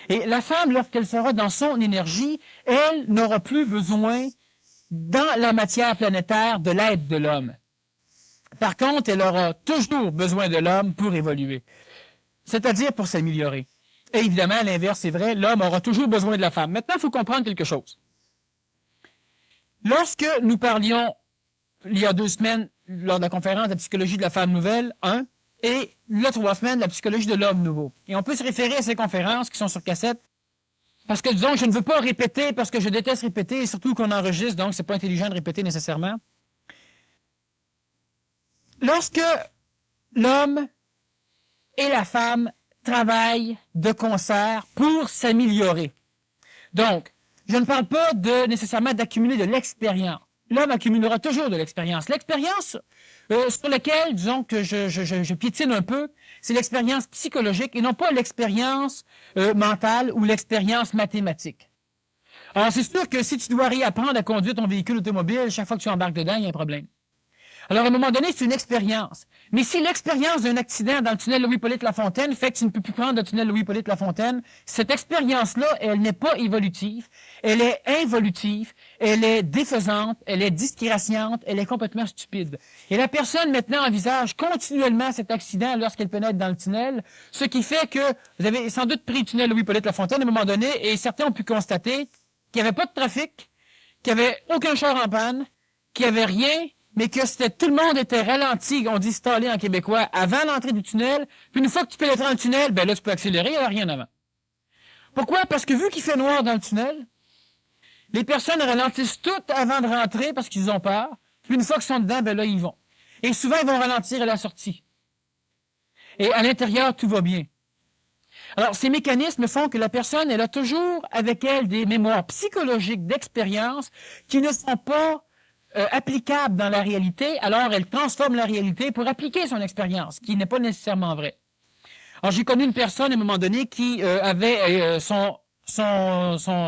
Et la femme, lorsqu'elle sera dans son énergie, elle n'aura plus besoin, dans la matière planétaire, de l'aide de l'homme. Par contre, elle aura toujours besoin de l'homme pour évoluer, c'est-à-dire pour s'améliorer. Et évidemment, l'inverse est vrai, l'homme aura toujours besoin de la femme. Maintenant, il faut comprendre quelque chose. Lorsque nous parlions, il y a 2 semaines, lors de la conférence de la psychologie de la femme nouvelle, et là, 3 semaines, la psychologie de l'homme nouveau. Et on peut se référer à ces conférences qui sont sur cassette, parce que, disons, je ne veux pas répéter, parce que je déteste répéter, et surtout qu'on enregistre, donc c'est pas intelligent de répéter nécessairement. Lorsque l'homme et la femme travaillent de concert pour s'améliorer. Donc, je ne parle pas nécessairement d'accumuler de l'expérience. L'homme accumulera toujours de l'expérience. L'expérience sur laquelle, disons, que je piétine un peu, c'est l'expérience psychologique et non pas l'expérience mentale ou l'expérience mathématique. Alors, c'est sûr que si tu dois réapprendre à conduire ton véhicule automobile, chaque fois que tu embarques dedans, il y a un problème. Alors, à un moment donné, c'est une expérience. Mais si l'expérience d'un accident dans le tunnel Louis-Hippolyte Lafontaine fait que tu ne peux plus prendre le tunnel Louis-Hippolyte Lafontaine, cette expérience-là, elle n'est pas évolutive, elle est involutive, elle est défaisante, elle est disgraciante, elle est complètement stupide. Et la personne, maintenant, envisage continuellement cet accident lorsqu'elle pénètre dans le tunnel, ce qui fait que vous avez sans doute pris le tunnel Louis-Hippolyte Lafontaine à un moment donné, et certains ont pu constater qu'il n'y avait pas de trafic, qu'il n'y avait aucun char en panne, qu'il n'y avait rien, mais que tout le monde était ralenti, on dit stallé en québécois, avant l'entrée du tunnel. Puis une fois que tu pénètres dans le tunnel, ben là, tu peux accélérer, il n'y a rien avant. Pourquoi? Parce que vu qu'il fait noir dans le tunnel, les personnes ralentissent toutes avant de rentrer parce qu'ils ont peur. Puis une fois qu'ils sont dedans, ben là, ils vont. Et souvent, ils vont ralentir à la sortie. Et à l'intérieur, tout va bien. Alors, ces mécanismes font que la personne, elle a toujours avec elle des mémoires psychologiques d'expérience qui ne sont pas applicables dans la réalité, alors elle transforme la réalité pour appliquer son expérience, qui n'est pas nécessairement vraie. Alors, j'ai connu une personne à un moment donné qui avait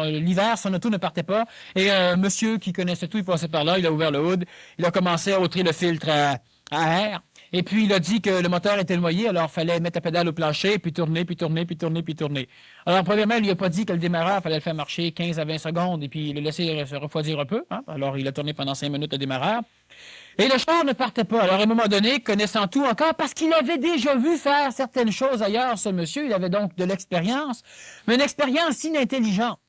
l'hiver, son auto ne partait pas, et un monsieur qui connaissait tout, il passait par là, il a ouvert le hood, il a commencé à ôter le filtre à air, et puis il a dit que le moteur était noyé, alors il fallait mettre la pédale au plancher, puis tourner, puis tourner, puis tourner, puis tourner. Alors, premièrement, il lui a pas dit que le démarreur, il fallait le faire marcher 15 à 20 secondes, et puis le laisser se refroidir un peu, hein? Alors il a tourné pendant 5 minutes le démarreur. Et le char ne partait pas. Alors, à un moment donné, connaissant tout encore, parce qu'il avait déjà vu faire certaines choses ailleurs, ce monsieur, il avait donc de l'expérience, mais une expérience inintelligente.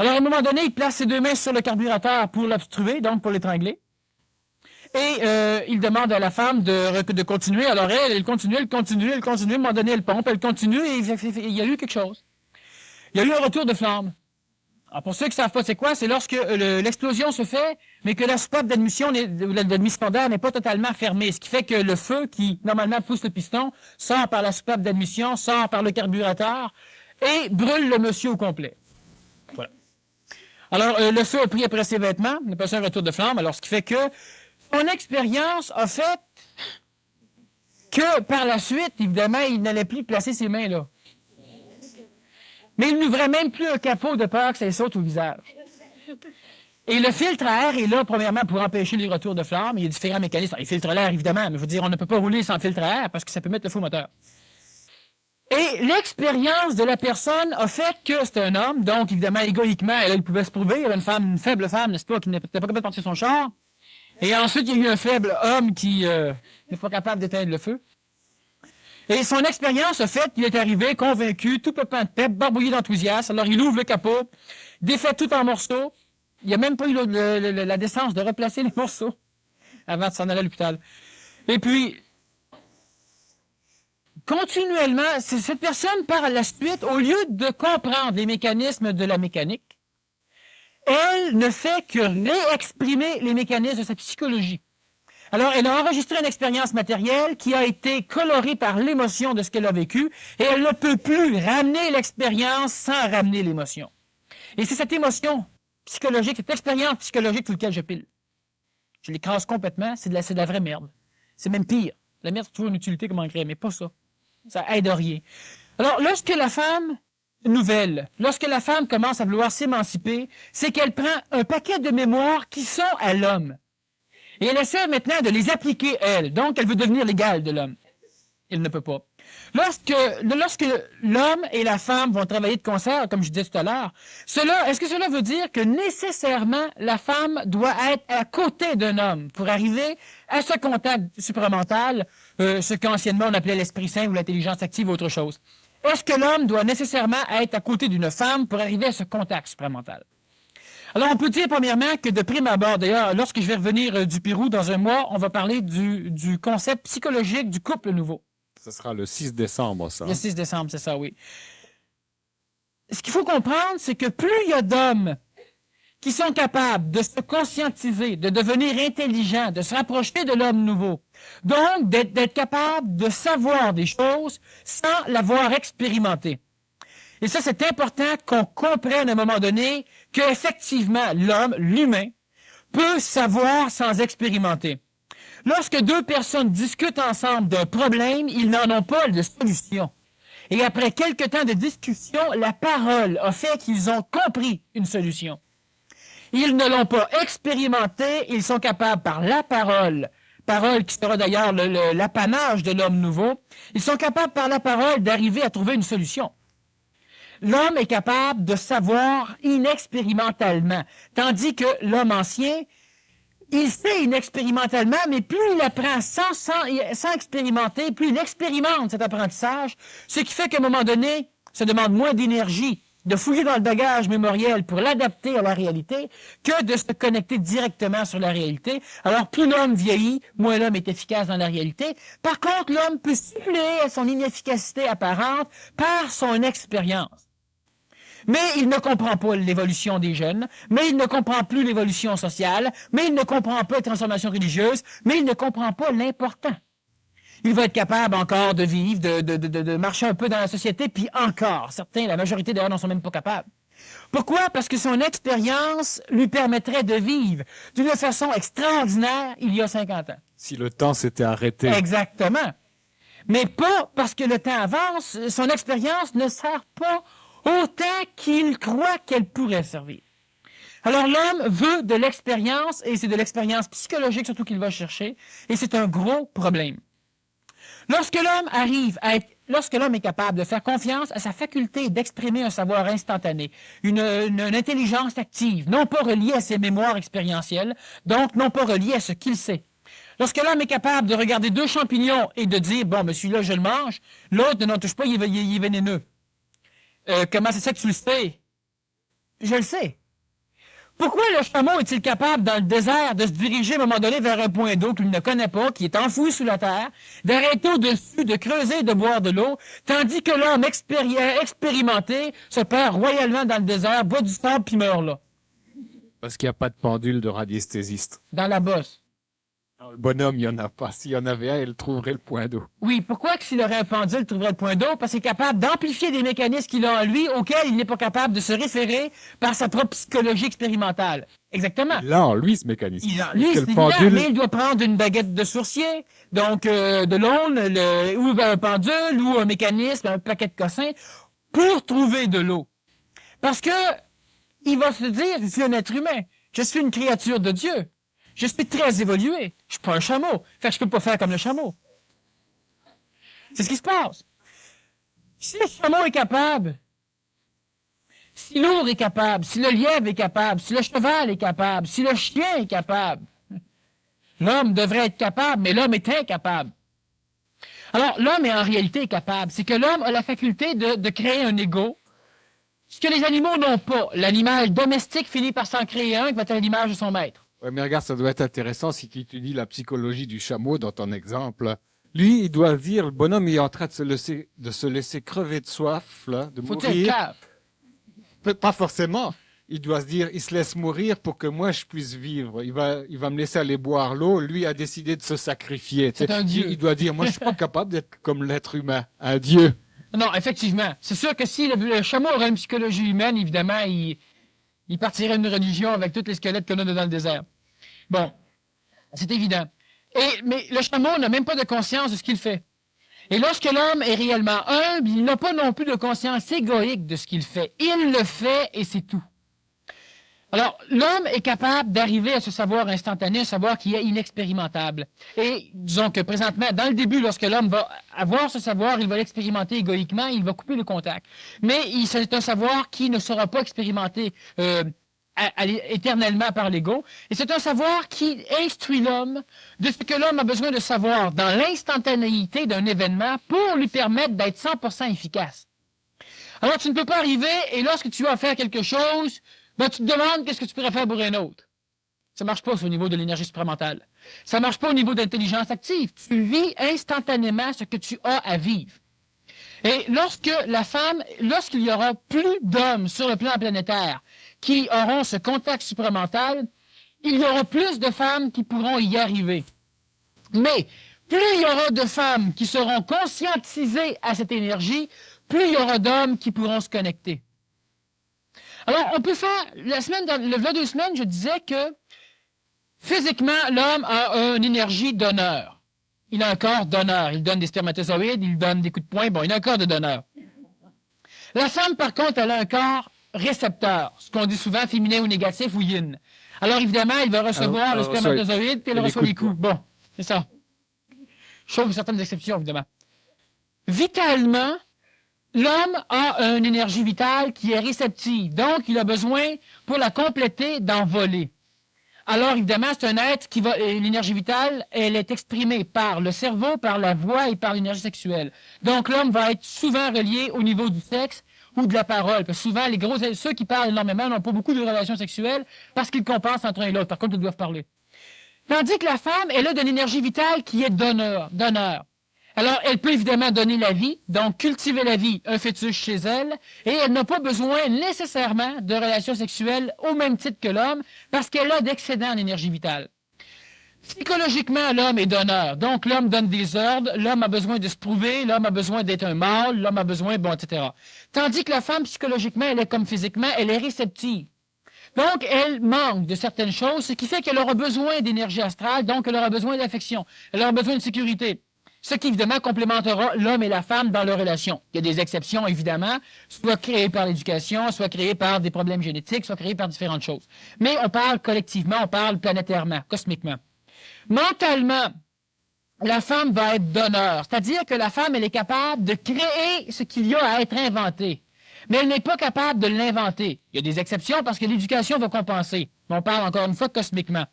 Alors, à un moment donné, il place ses 2 mains sur le carburateur pour l'obstruer, donc pour l'étrangler. Et il demande à la femme de continuer. Alors, elle continue. À un moment donné, elle pompe, elle continue, et il y a eu quelque chose. Il y a eu un retour de flamme. Alors, pour ceux qui ne savent pas c'est quoi, c'est lorsque l'explosion se fait, mais que la soupape d'admission d'air n'est pas totalement fermée, ce qui fait que le feu qui, normalement, pousse le piston, sort par la soupape d'admission, sort par le carburateur, et brûle le monsieur au complet. Voilà. Alors, le feu a pris après ses vêtements, on a passé un retour de flamme, alors ce qui fait que son expérience a fait que, par la suite, évidemment, il n'allait plus placer ses mains là. Mais il n'ouvrait même plus un capot de peur que ça saute au visage. Et le filtre à air est là, premièrement, pour empêcher les retours de flamme. Il y a différents mécanismes. Il filtre l'air, évidemment, mais je veux dire, on ne peut pas rouler sans filtre à air parce que ça peut mettre le faux moteur. Et l'expérience de la personne a fait que c'était un homme, donc évidemment, égoïquement, elle pouvait se prouver. Il y avait une faible femme, n'est-ce pas, qui n'était pas capable de partir son char. Et ensuite, il y a eu un faible homme qui n'est pas capable d'éteindre le feu. Et son expérience a fait qu'il est arrivé convaincu, tout pépin de pep, barbouillé d'enthousiasme. Alors, il ouvre le capot, défait tout en morceaux. Il n'a même pas eu la décence de replacer les morceaux avant de s'en aller à l'hôpital. Et puis, continuellement, cette personne, par la suite, au lieu de comprendre les mécanismes de la mécanique, elle ne fait que réexprimer les mécanismes de sa psychologie. Alors, elle a enregistré une expérience matérielle qui a été colorée par l'émotion de ce qu'elle a vécu, et elle ne peut plus ramener l'expérience sans ramener l'émotion. Et c'est cette émotion psychologique, cette expérience psychologique sur laquelle je pile. Je l'écrase complètement, c'est de la vraie merde. C'est même pire. La merde, c'est toujours une utilité comme engrais, mais pas ça. Ça aide à rien. Alors, lorsque la femme nouvelle, lorsque la femme commence à vouloir s'émanciper, c'est qu'elle prend un paquet de mémoires qui sont à l'homme. Et elle essaie maintenant de les appliquer, elle. Donc, elle veut devenir l'égale de l'homme. Elle ne peut pas. Lorsque l'homme et la femme vont travailler de concert, comme je disais tout à l'heure, est-ce que cela veut dire que nécessairement la femme doit être à côté d'un homme pour arriver à ce contact supramental, ce qu'anciennement on appelait l'esprit saint ou l'intelligence active ou autre chose? Est-ce que l'homme doit nécessairement être à côté d'une femme pour arriver à ce contact supramental? Alors, on peut dire, premièrement, que de prime abord, d'ailleurs, lorsque je vais revenir du Pérou dans un mois, on va parler du concept psychologique du couple nouveau. Ce sera le 6 décembre, ça. Le 6 décembre, c'est ça, oui. Ce qu'il faut comprendre, c'est que plus il y a d'hommes qui sont capables de se conscientiser, de devenir intelligents, de se rapprocher de l'homme nouveau, donc d'être capables de savoir des choses sans l'avoir expérimenté. Et ça, c'est important qu'on comprenne à un moment donné qu'effectivement, l'homme, l'humain, peut savoir sans expérimenter. Lorsque 2 personnes discutent ensemble d'un problème, ils n'en ont pas de solution. Et après quelques temps de discussion, la parole a fait qu'ils ont compris une solution. Ils ne l'ont pas expérimenté, ils sont capables par la parole qui sera d'ailleurs l'apanage de l'homme nouveau, ils sont capables par la parole d'arriver à trouver une solution. L'homme est capable de savoir inexpérimentalement, tandis que l'homme ancien, il sait inexpérimentalement, mais plus il apprend sans expérimenter, plus il expérimente cet apprentissage, ce qui fait qu'à un moment donné, ça demande moins d'énergie de fouiller dans le bagage mémoriel pour l'adapter à la réalité que de se connecter directement sur la réalité. Alors, plus l'homme vieillit, moins l'homme est efficace dans la réalité. Par contre, l'homme peut suppléer son inefficacité apparente par son expérience. Mais il ne comprend pas l'évolution des jeunes, mais il ne comprend plus l'évolution sociale, mais il ne comprend pas les transformations religieuses, mais il ne comprend pas l'important. Il va être capable encore de vivre, de marcher un peu dans la société, puis encore, certains, la majorité d'ailleurs, n'en sont même pas capables. Pourquoi? Parce que son expérience lui permettrait de vivre d'une façon extraordinaire il y a 50 ans. Si le temps s'était arrêté. Exactement. Mais pas parce que le temps avance, son expérience ne sert pas autant qu'il croit qu'elle pourrait servir. Alors l'homme veut de l'expérience, et c'est de l'expérience psychologique surtout qu'il va chercher, et c'est un gros problème. Lorsque l'homme est capable de faire confiance à sa faculté d'exprimer un savoir instantané, une intelligence active, non pas reliée à ses mémoires expérientielles, donc non pas reliée à ce qu'il sait. Lorsque l'homme est capable de regarder 2 champignons et de dire, bon, mais celui-là, je le mange, l'autre, ne n'en touche pas, il est vénéneux. Comment c'est ça que tu le sais? Je le sais. Pourquoi le chameau est-il capable, dans le désert, de se diriger à un moment donné vers un point d'eau qu'il ne connaît pas, qui est enfoui sous la terre, d'arrêter au-dessus, de creuser et de boire de l'eau, tandis que l'homme expérimenté se perd royalement dans le désert, boit du sable puis meurt là? Parce qu'il n'y a pas de pendule de radiesthésiste. Dans la bosse. Le bonhomme, il n'y en a pas. S'il y en avait un, il trouverait le point d'eau. Oui, pourquoi que s'il aurait un pendule, il trouverait le point d'eau? Parce qu'il est capable d'amplifier des mécanismes qu'il a en lui, auxquels il n'est pas capable de se référer par sa propre psychologie expérimentale. Exactement. Il a en lui ce mécanisme. Il a, lui, Parce c'est que le évident, pendule, mais il doit prendre une baguette de sourcier, donc de l'aune, ou un pendule, ou un mécanisme, un paquet de cossins, pour trouver de l'eau. Parce que il va se dire, je suis un être humain, je suis une créature de Dieu. Je suis très évolué. Je suis pas un chameau. Fait que je peux pas faire comme le chameau. C'est ce qui se passe. Si le chameau est capable, si l'ours est capable, si le lièvre est capable, si le cheval est capable, si le chien est capable, l'homme devrait être capable, mais l'homme est incapable. Alors, l'homme est en réalité capable. C'est que l'homme a la faculté de créer un ego, ce que les animaux n'ont pas. L'animal domestique finit par s'en créer un qui va être à l'image de son maître. Ouais, mais regarde, ça doit être intéressant si tu étudies la psychologie du chameau dans ton exemple. Lui, il doit dire, le bonhomme est en train de se laisser crever de soif, là, de Faut-il mourir. cave? Pas forcément. Il doit se dire, il se laisse mourir pour que moi je puisse vivre. Il va me laisser aller boire l'eau. Lui a décidé de se sacrifier. C'est un dieu. Il doit dire, moi je suis pas capable d'être comme l'être humain, un dieu. Non, effectivement. C'est sûr que si le chameau aurait une psychologie humaine, évidemment, il partirait d'une religion avec tous les squelettes qu'on a dans le désert. Bon, c'est évident. Mais le chameau n'a même pas de conscience de ce qu'il fait. Et lorsque l'homme est réellement humble, il n'a pas non plus de conscience égoïque de ce qu'il fait. Il le fait et c'est tout. Alors, l'homme est capable d'arriver à ce savoir instantané, un savoir qui est inexpérimentable. Et disons que présentement, dans le début, lorsque l'homme va avoir ce savoir, il va l'expérimenter égoïquement, il va couper le contact. Mais c'est un savoir qui ne sera pas expérimenté éternellement par l'ego. Et c'est un savoir qui instruit l'homme de ce que l'homme a besoin de savoir dans l'instantanéité d'un événement pour lui permettre d'être 100% efficace. Alors, tu ne peux pas arriver et lorsque tu vas faire quelque chose, ben, tu te demandes qu'est-ce que tu pourrais faire pour un autre. Ça marche pas au niveau de l'énergie supramentale. Ça marche pas au niveau d'intelligence active. Tu vis instantanément ce que tu as à vivre. Et lorsqu'il y aura plus d'hommes sur le plan planétaire qui auront ce contact supramental, il y aura plus de femmes qui pourront y arriver. Mais plus il y aura de femmes qui seront conscientisées à cette énergie, plus il y aura d'hommes qui pourront se connecter. Alors, on peut faire, le 2 semaines, je disais que physiquement, l'homme a une énergie donneur. Il a un corps donneur. Il donne des spermatozoïdes, il donne des coups de poing. Bon, il a un corps de donneur. La femme, par contre, elle a un corps récepteur. Ce qu'on dit souvent féminin ou négatif ou yin. Alors, évidemment, il va recevoir le spermatozoïde, puis elle reçoit les coups. Bon, c'est ça. Sauf certaines exceptions, évidemment. Vitalement, l'homme a une énergie vitale qui est réceptive. Donc, il a besoin, pour la compléter, d'en voler. Alors, évidemment, c'est un être qui va... L'énergie vitale, elle est exprimée par le cerveau, par la voix et par l'énergie sexuelle. Donc, l'homme va être souvent relié au niveau du sexe, ou de la parole. Parce que souvent, ceux qui parlent énormément n'ont pas beaucoup de relations sexuelles parce qu'ils compensent entre un et l'autre. Par contre, ils doivent parler. Tandis que la femme, elle a de l'énergie vitale qui est donneur. Alors, elle peut évidemment donner la vie, donc cultiver la vie, un fœtus chez elle, et elle n'a pas besoin nécessairement de relations sexuelles au même titre que l'homme, parce qu'elle a d'excédent en énergie vitale. Psychologiquement, l'homme est donneur. Donc, l'homme donne des ordres, l'homme a besoin de se prouver, l'homme a besoin d'être un mâle, l'homme a besoin, etc. Tandis que la femme, psychologiquement, elle est comme physiquement, elle est réceptive. Donc, elle manque de certaines choses, ce qui fait qu'elle aura besoin d'énergie astrale, donc elle aura besoin d'affection, elle aura besoin de sécurité. Ce qui, évidemment, complémentera l'homme et la femme dans leur relation. Il y a des exceptions, évidemment, soit créées par l'éducation, soit créées par des problèmes génétiques, soit créées par différentes choses. Mais on parle collectivement, on parle planétairement, cosmiquement. Mentalement, la femme va être donneur, c'est-à-dire que la femme, elle est capable de créer ce qu'il y a à être inventé. Mais elle n'est pas capable de l'inventer. Il y a des exceptions parce que l'éducation va compenser. On parle encore une fois cosmiquement.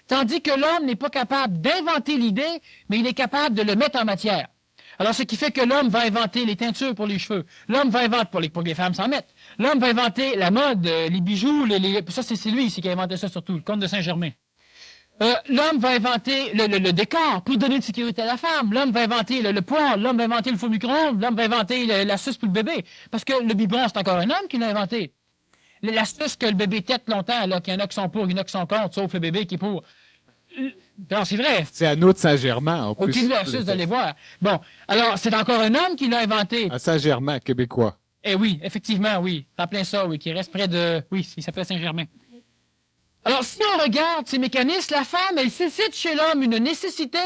Tandis que l'homme n'est pas capable d'inventer l'idée, mais il est capable de le mettre en matière. Alors, ce qui fait que l'homme va inventer les teintures pour les cheveux. L'homme va inventer, pour que les femmes s'en mettent. L'homme va inventer la mode, les bijoux, ça c'est lui ici qui a inventé ça surtout, le comte de Saint-Germain. L'homme va inventer le décor pour donner de sécurité à la femme. L'homme va inventer le poêle. L'homme va inventer le faux micro-ondes. L'homme va inventer la suce pour le bébé. Parce que le biberon, c'est encore un homme qui l'a inventé. La suce que le bébé tète longtemps, là, qu'il y en a qui sont pour, il y en a qui sont contre, sauf le bébé qui est pour. Non, c'est vrai. C'est un autre Saint-Germain, en plus. Aucune astuce d'aller voir. Bon, alors, c'est encore un homme qui l'a inventé. Un Saint-Germain québécois. Eh oui, effectivement, oui. En plein ça, oui, qui reste près de... Oui, il s'appelle Saint-Germain. Alors, si on regarde ces mécanismes, la femme, elle suscite chez l'homme une nécessité,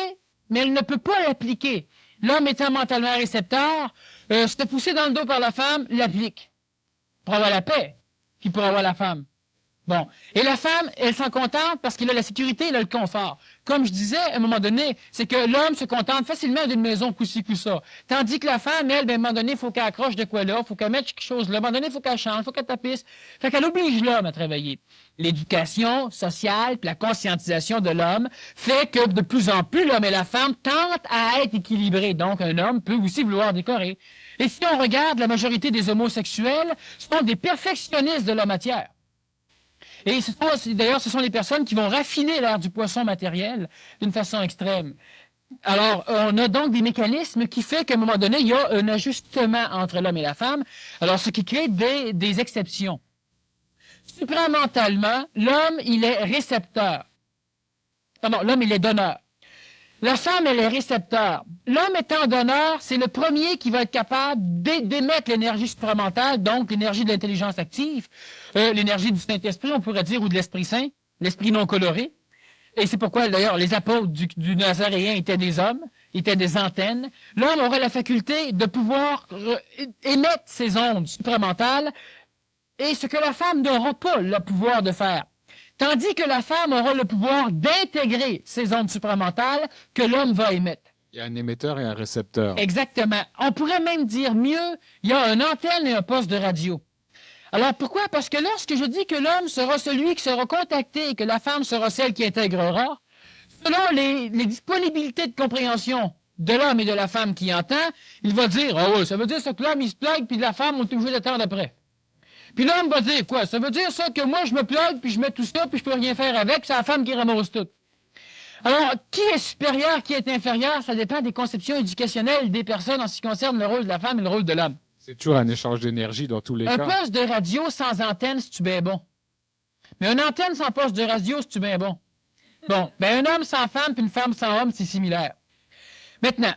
mais elle ne peut pas l'appliquer. L'homme étant mentalement récepteur, se pousser dans le dos par la femme, l'applique. Pour avoir la paix, puis pour avoir la femme. Bon. Et la femme, elle s'en contente parce qu'il a la sécurité, il a le confort. Comme je disais, à un moment donné, c'est que l'homme se contente facilement d'une maison coup-ci, coup-ça. Tandis que la femme, elle, ben, à un moment donné, il faut qu'elle accroche de quoi là, il faut qu'elle mette quelque chose là. À un moment donné, il faut qu'elle change, il faut qu'elle tapisse. Fait qu'elle oblige l'homme à travailler. L'éducation sociale, puis la conscientisation de l'homme fait que de plus en plus, l'homme et la femme tentent à être équilibrés. Donc, un homme peut aussi vouloir décorer. Et si on regarde la majorité des homosexuels, ce sont des perfectionnistes de la matière. Et d'ailleurs, ce sont les personnes qui vont raffiner l'air du poisson matériel d'une façon extrême. Alors, on a donc des mécanismes qui font qu'à un moment donné, il y a un ajustement entre l'homme et la femme. Alors, ce qui crée des exceptions. Supramentalement, l'homme, il est récepteur. Pardon, l'homme, il est donneur. La femme, elle est récepteur. L'homme étant donneur, c'est le premier qui va être capable d'émettre l'énergie supramentale, donc l'énergie de l'intelligence active, l'énergie du Saint-Esprit, on pourrait dire, ou de l'Esprit Saint, l'Esprit non coloré. Et c'est pourquoi, d'ailleurs, les apôtres du Nazaréen étaient des hommes, étaient des antennes. L'homme aurait la faculté de pouvoir émettre ces ondes supramentales, et ce que la femme n'aura pas le pouvoir de faire. Tandis que la femme aura le pouvoir d'intégrer ces ondes supramentales que l'homme va émettre. Il y a un émetteur et un récepteur. Exactement. On pourrait même dire mieux, il y a une antenne et un poste de radio. Alors pourquoi? Parce que lorsque je dis que l'homme sera celui qui sera contacté et que la femme sera celle qui intégrera, selon les disponibilités de compréhension de l'homme et de la femme qui entend, il va dire, ah ouais, ça veut dire ça que l'homme il se plague puis la femme on est obligé d'attendre après. Puis l'homme va dire quoi? Ça veut dire ça que moi, je me plug, puis je mets tout ça, puis je peux rien faire avec, puis c'est la femme qui ramasse tout. Alors, qui est supérieur, qui est inférieur, ça dépend des conceptions éducationnelles des personnes en ce qui concerne le rôle de la femme et le rôle de l'homme. C'est toujours un échange d'énergie dans tous les Un cas. poste de radio sans antenne, c'est-tu bien bon? Mais une antenne sans poste de radio, c'est-tu bien bon? Bon, ben un homme sans femme, puis une femme sans homme, c'est similaire. Maintenant,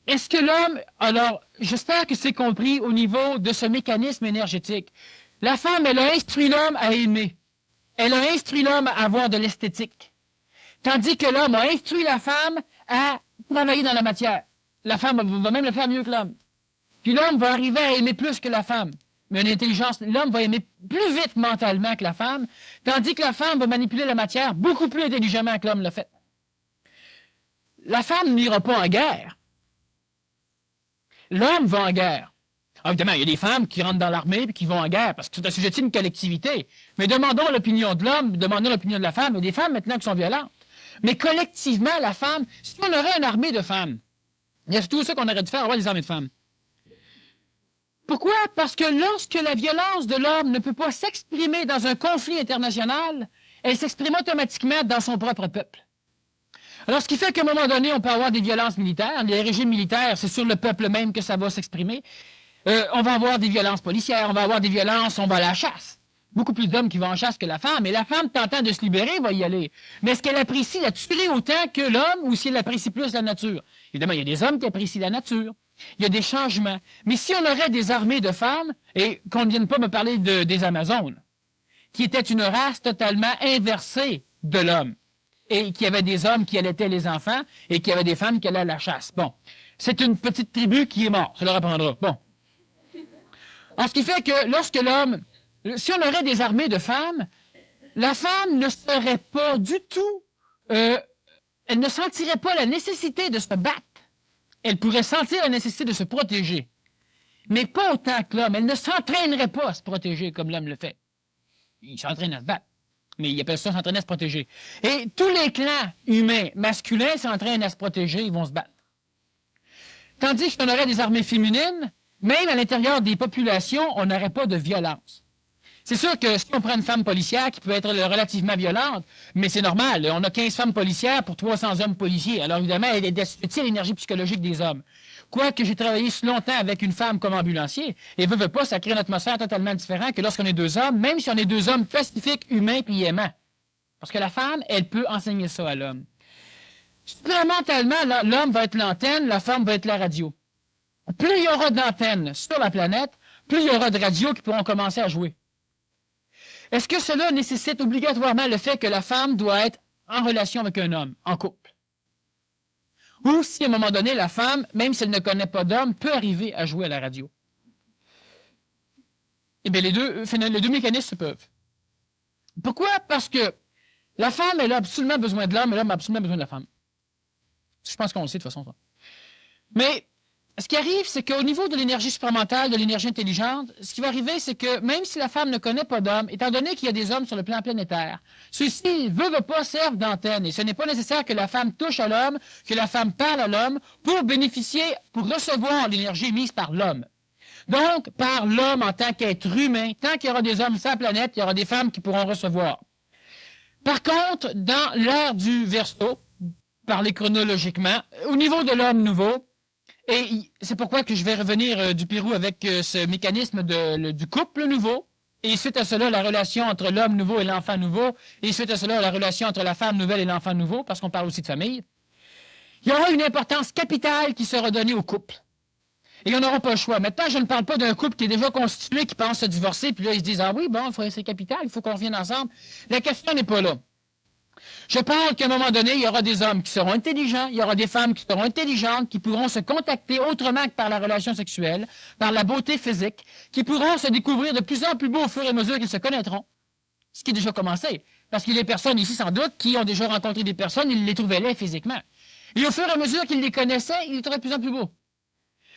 est-ce que l'homme... Alors, j'espère que c'est compris au niveau de ce mécanisme énergétique. La femme, elle a instruit l'homme à aimer. Elle a instruit l'homme à avoir de l'esthétique. Tandis que l'homme a instruit la femme à travailler dans la matière. La femme va même le faire mieux que l'homme. Puis l'homme va arriver à aimer plus que la femme. Mais une intelligence, l'homme va aimer plus vite mentalement que la femme, tandis que la femme va manipuler la matière beaucoup plus intelligemment que l'homme l'a fait. La femme n'ira pas en guerre. L'homme va en guerre. Ah, évidemment, il y a des femmes qui rentrent dans l'armée et qui vont en guerre parce que c'est assujetti à une collectivité. Mais demandons l'opinion de l'homme, demandons l'opinion de la femme. Il y a des femmes maintenant qui sont violentes. Mais collectivement, la femme, si on aurait une armée de femmes, il y a tout ça qu'on aurait dû faire, avoir des armées de femmes. Pourquoi? Parce que lorsque la violence de l'homme ne peut pas s'exprimer dans un conflit international, elle s'exprime automatiquement dans son propre peuple. Alors, ce qui fait qu'à un moment donné, on peut avoir des violences militaires. Les régimes militaires, c'est sur le peuple même que ça va s'exprimer. On va avoir des violences policières, on va avoir des violences, on va à la chasse. Beaucoup plus d'hommes qui vont en chasse que la femme. Et la femme, tentant de se libérer, va y aller. Mais est-ce qu'elle apprécie la tuerie autant que l'homme ou si elle apprécie plus la nature? Évidemment, il y a des hommes qui apprécient la nature. Il y a des changements. Mais si on aurait des armées de femmes, et qu'on ne vienne pas me parler des Amazones, qui étaient une race totalement inversée de l'homme, et qui avait des hommes qui allaitaient les enfants, et qui avait des femmes qui allaient à la chasse. Bon, c'est une petite tribu qui est morte, ça leur apprendra. Bon. En ce qui fait que lorsque l'homme, si on aurait des armées de femmes, la femme ne serait pas du tout, elle ne sentirait pas la nécessité de se battre. Elle pourrait sentir la nécessité de se protéger. Mais pas autant que l'homme. Elle ne s'entraînerait pas à se protéger comme l'homme le fait. Il s'entraîne à se battre. Mais il appelle ça s'entraîner à se protéger. Et tous les clans humains masculins s'entraînent à se protéger, ils vont se battre. Tandis qu'on aurait des armées féminines, même à l'intérieur des populations, on n'aurait pas de violence. C'est sûr que si on prend une femme policière qui peut être relativement violente, mais c'est normal, on a 15 femmes policières pour 300 hommes policiers. Alors évidemment, elle est assujettie à l'énergie psychologique des hommes. Quoique j'ai travaillé si longtemps avec une femme comme ambulancier, et veut pas, ça crée une atmosphère totalement différente que lorsqu'on est deux hommes, même si on est deux hommes pacifiques, humains puis aimants. Parce que la femme, elle peut enseigner ça à l'homme. Fondamentalement, l'homme va être l'antenne, la femme va être la radio. Plus il y aura d'antennes sur la planète, plus il y aura de radios qui pourront commencer à jouer. Est-ce que cela nécessite obligatoirement le fait que la femme doit être en relation avec un homme, en couple? Ou si à un moment donné, la femme, même si elle ne connaît pas d'homme, peut arriver à jouer à la radio? Eh bien, les deux mécanismes se peuvent. Pourquoi? Parce que la femme, elle a absolument besoin de l'homme, et l'homme a absolument besoin de la femme. Je pense qu'on le sait de toute façon. Ça. Mais ce qui arrive, c'est qu'au niveau de l'énergie supramentale, de l'énergie intelligente, ce qui va arriver, c'est que même si la femme ne connaît pas d'homme, étant donné qu'il y a des hommes sur le plan planétaire, ceux-ci veut pas servent d'antenne. Et ce n'est pas nécessaire que la femme touche à l'homme, que la femme parle à l'homme pour bénéficier, pour recevoir l'énergie émise par l'homme. Donc, par l'homme en tant qu'être humain, tant qu'il y aura des hommes sur la planète, il y aura des femmes qui pourront recevoir. Par contre, dans l'ère du Verseau, parler chronologiquement, au niveau de l'homme nouveau, et c'est pourquoi que je vais revenir du Pérou avec ce mécanisme du couple nouveau, et suite à cela, la relation entre l'homme nouveau et l'enfant nouveau, et suite à cela, la relation entre la femme nouvelle et l'enfant nouveau, parce qu'on parle aussi de famille. Il y aura une importance capitale qui sera donnée au couple. Et on n'aura pas le choix. Maintenant, je ne parle pas d'un couple qui est déjà constitué, qui pense se divorcer, puis là, ils se disent, ah oui, bon, c'est capital, il faut qu'on revienne ensemble. La question n'est pas là. Je parle qu'à un moment donné, il y aura des hommes qui seront intelligents, il y aura des femmes qui seront intelligentes, qui pourront se contacter autrement que par la relation sexuelle, par la beauté physique, qui pourront se découvrir de plus en plus beaux au fur et à mesure qu'ils se connaîtront. Ce qui est déjà commencé. Parce qu'il y a des personnes ici, sans doute, qui ont déjà rencontré des personnes, ils les trouvaient laids physiquement. Et au fur et à mesure qu'ils les connaissaient, ils les trouvaient de plus en plus beaux.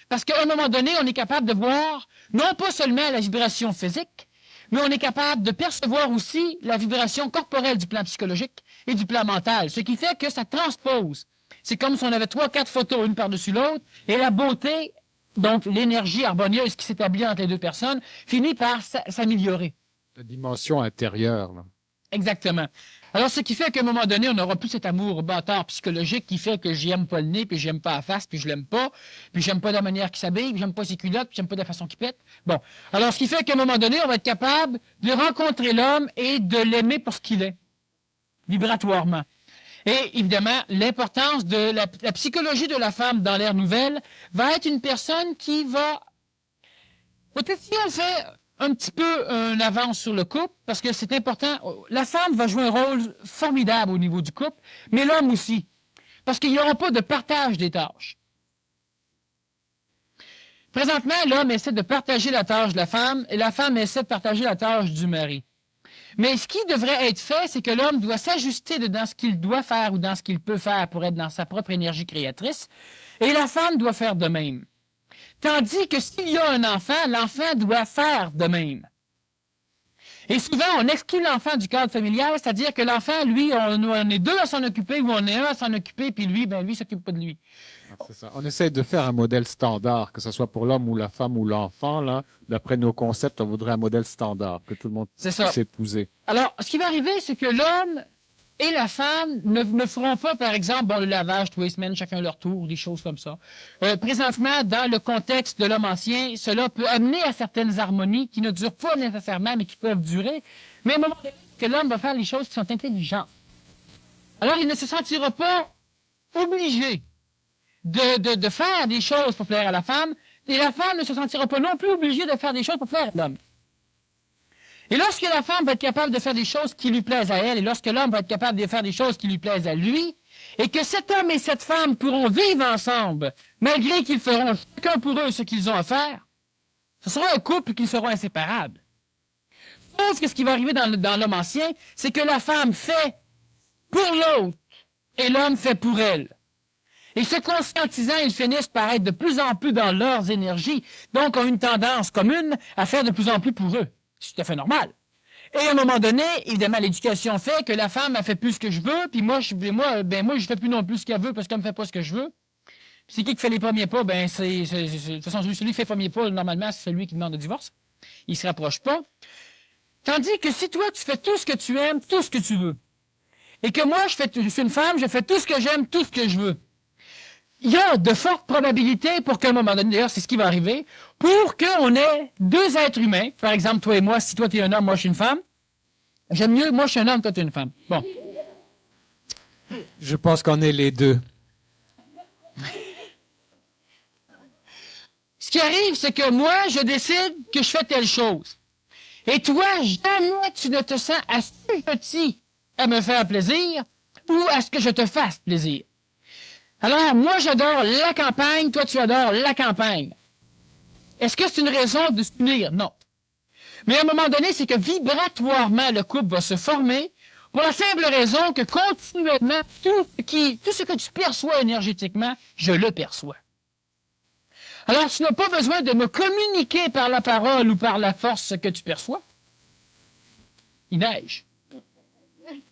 Parce qu'à un moment donné, on est capable de voir, non pas seulement la vibration physique, mais on est capable de percevoir aussi la vibration corporelle du plan psychologique et du plan mental, ce qui fait que ça transpose. C'est comme si on avait 3-4 photos, une par-dessus l'autre, et la beauté, donc l'énergie harmonieuse qui s'établit entre les deux personnes, finit par s'améliorer. La dimension intérieure. Là. Exactement. Alors, ce qui fait qu'à un moment donné, on n'aura plus cet amour bâtard psychologique qui fait que j'aime pas le nez, puis j'aime pas la face, puis je l'aime pas, puis j'aime pas la manière qu'il s'habille, puis j'aime pas ses culottes, puis j'aime pas la façon qu'il pète. Bon. Alors, ce qui fait qu'à un moment donné, on va être capable de rencontrer l'homme et de l'aimer pour ce qu'il est, vibratoirement. Et évidemment, l'importance de la psychologie de la femme dans l'ère nouvelle va être une personne qui va... Peut-être si on fait un petit peu une avance sur le couple, parce que c'est important. La femme va jouer un rôle formidable au niveau du couple, mais l'homme aussi, parce qu'il n'y aura pas de partage des tâches. Présentement, l'homme essaie de partager la tâche de la femme, et la femme essaie de partager la tâche du mari. Mais ce qui devrait être fait, c'est que l'homme doit s'ajuster dans ce qu'il doit faire ou dans ce qu'il peut faire pour être dans sa propre énergie créatrice, et la femme doit faire de même. Tandis que s'il y a un enfant, l'enfant doit faire de même. Et souvent, on exclut l'enfant du cadre familial, c'est-à-dire que l'enfant, lui, on est deux à s'en occuper ou on est un à s'en occuper, puis lui, ben lui, s'occupe pas de lui. C'est ça. On essaie de faire un modèle standard, que ce soit pour l'homme ou la femme ou l'enfant. Là, d'après nos concepts, on voudrait un modèle standard que tout le monde C'est ça. puisse épouser. Alors, ce qui va arriver, c'est que l'homme et la femme ne feront pas, par exemple, bon, le lavage tous les semaines, chacun leur tour, des choses comme ça. Présentement, dans le contexte de l'homme ancien, cela peut amener à certaines harmonies qui ne durent pas nécessairement, mais qui peuvent durer. Mais à un moment donné, que l'homme va faire les choses qui sont intelligentes. Alors, il ne se sentira pas obligé de faire des choses pour plaire à la femme, et la femme ne se sentira pas non plus obligée de faire des choses pour plaire à l'homme. Et lorsque la femme va être capable de faire des choses qui lui plaisent à elle, et lorsque l'homme va être capable de faire des choses qui lui plaisent à lui, et que cet homme et cette femme pourront vivre ensemble, malgré qu'ils feront chacun pour eux ce qu'ils ont à faire, ce sera un couple qui sera inséparable. Sauf que ce qui va arriver dans l'homme ancien, c'est que la femme fait pour l'autre, et l'homme fait pour elle. Et se conscientisant, ils finissent par être de plus en plus dans leurs énergies, donc ont une tendance commune à faire de plus en plus pour eux. C'est tout à fait normal. Et à un moment donné, évidemment, l'éducation fait que la femme, elle fait plus ce que je veux, puis moi, je fais plus non plus ce qu'elle veut parce qu'elle me fait pas ce que je veux. Puis c'est qui fait les premiers pas? Ben, de toute façon, celui qui fait les premiers pas, normalement, c'est celui qui demande le divorce. Il se rapproche pas. Tandis que si toi, tu fais tout ce que tu aimes, tout ce que tu veux, et que moi, je suis une femme, je fais tout ce que j'aime, tout ce que je veux, il y a de fortes probabilités pour qu'à un moment donné, d'ailleurs, c'est ce qui va arriver, pour qu'on ait deux êtres humains, par exemple, toi et moi, si toi tu es un homme, moi je suis une femme, j'aime mieux, moi je suis un homme, toi tu es une femme. Bon. Je pense qu'on est les deux. Ce qui arrive, c'est que moi, je décide que je fais telle chose. Et toi, jamais tu ne te sens assez petit à me faire plaisir ou à ce que je te fasse plaisir. Alors, moi, j'adore la campagne, toi, tu adores la campagne. Est-ce que c'est une raison de s'unir? Non. Mais à un moment donné, c'est que vibratoirement, le couple va se former pour la simple raison que continuellement, tout ce que tu perçois énergétiquement, je le perçois. Alors, tu n'as pas besoin de me communiquer par la parole ou par la force ce que tu perçois. Il neige.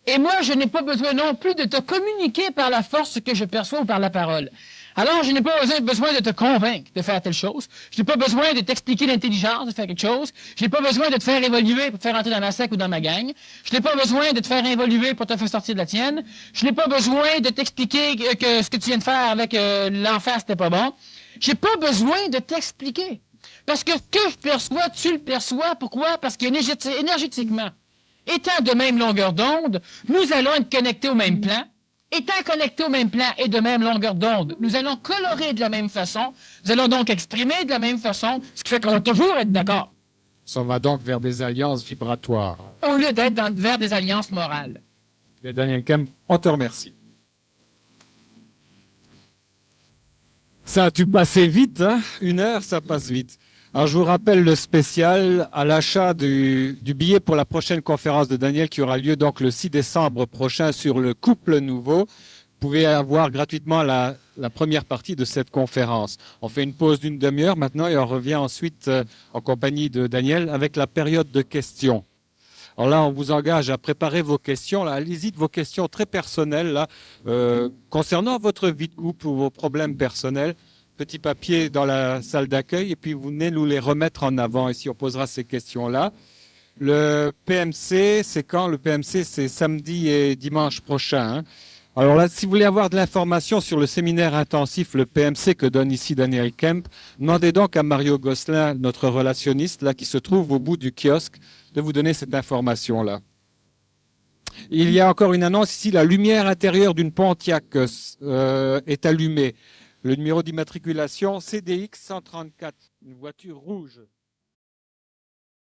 Et moi, je n'ai pas besoin non plus de te communiquer par la force que je perçois ou par la parole. Alors, je n'ai pas besoin de te convaincre de faire telle chose. Je n'ai pas besoin de t'expliquer l'intelligence de faire quelque chose. Je n'ai pas besoin de te faire évoluer pour te faire entrer dans ma sec ou dans ma gang. Je n'ai pas besoin de te faire évoluer pour te faire sortir de la tienne. Je n'ai pas besoin de t'expliquer que ce que tu viens de faire avec l'enfer, c'était pas bon. J'ai pas besoin de t'expliquer. Parce que ce que je perçois, tu le perçois. Pourquoi? Parce qu'énergétiquement, étant de même longueur d'onde, nous allons être connectés au même plan. Étant connectés au même plan et de même longueur d'onde, nous allons colorer de la même façon. Nous allons donc exprimer de la même façon, ce qui fait qu'on va toujours être d'accord. On va donc vers des alliances vibratoires. Au lieu d'être vers des alliances morales. Et Daniel Kemp, on te remercie. Ça a dû passer vite, hein? 1 heure, ça passe vite. Alors, je vous rappelle le spécial à l'achat du billet pour la prochaine conférence de Daniel qui aura lieu donc le 6 décembre prochain sur le couple nouveau. Vous pouvez avoir gratuitement la première partie de cette conférence. On fait une pause d'une demi-heure maintenant et on revient ensuite en compagnie de Daniel avec la période de questions. Alors là, on vous engage à préparer vos questions. Là, allez-y de vos questions très personnelles là, concernant votre vie de couple ou vos problèmes personnels. Petit papier dans la salle d'accueil et puis vous venez nous les remettre en avant. Ici, on posera ces questions-là. Le PMC, c'est quand? Le PMC, c'est samedi et dimanche prochain. Hein. Alors là, si vous voulez avoir de l'information sur le séminaire intensif, le PMC que donne ici Daniel Kemp, demandez donc à Mario Gosselin, notre relationniste, là, qui se trouve au bout du kiosque, de vous donner cette information-là. Il y a encore une annonce ici, la lumière intérieure d'une Pontiac est allumée. Le numéro d'immatriculation CDX 134, une voiture rouge.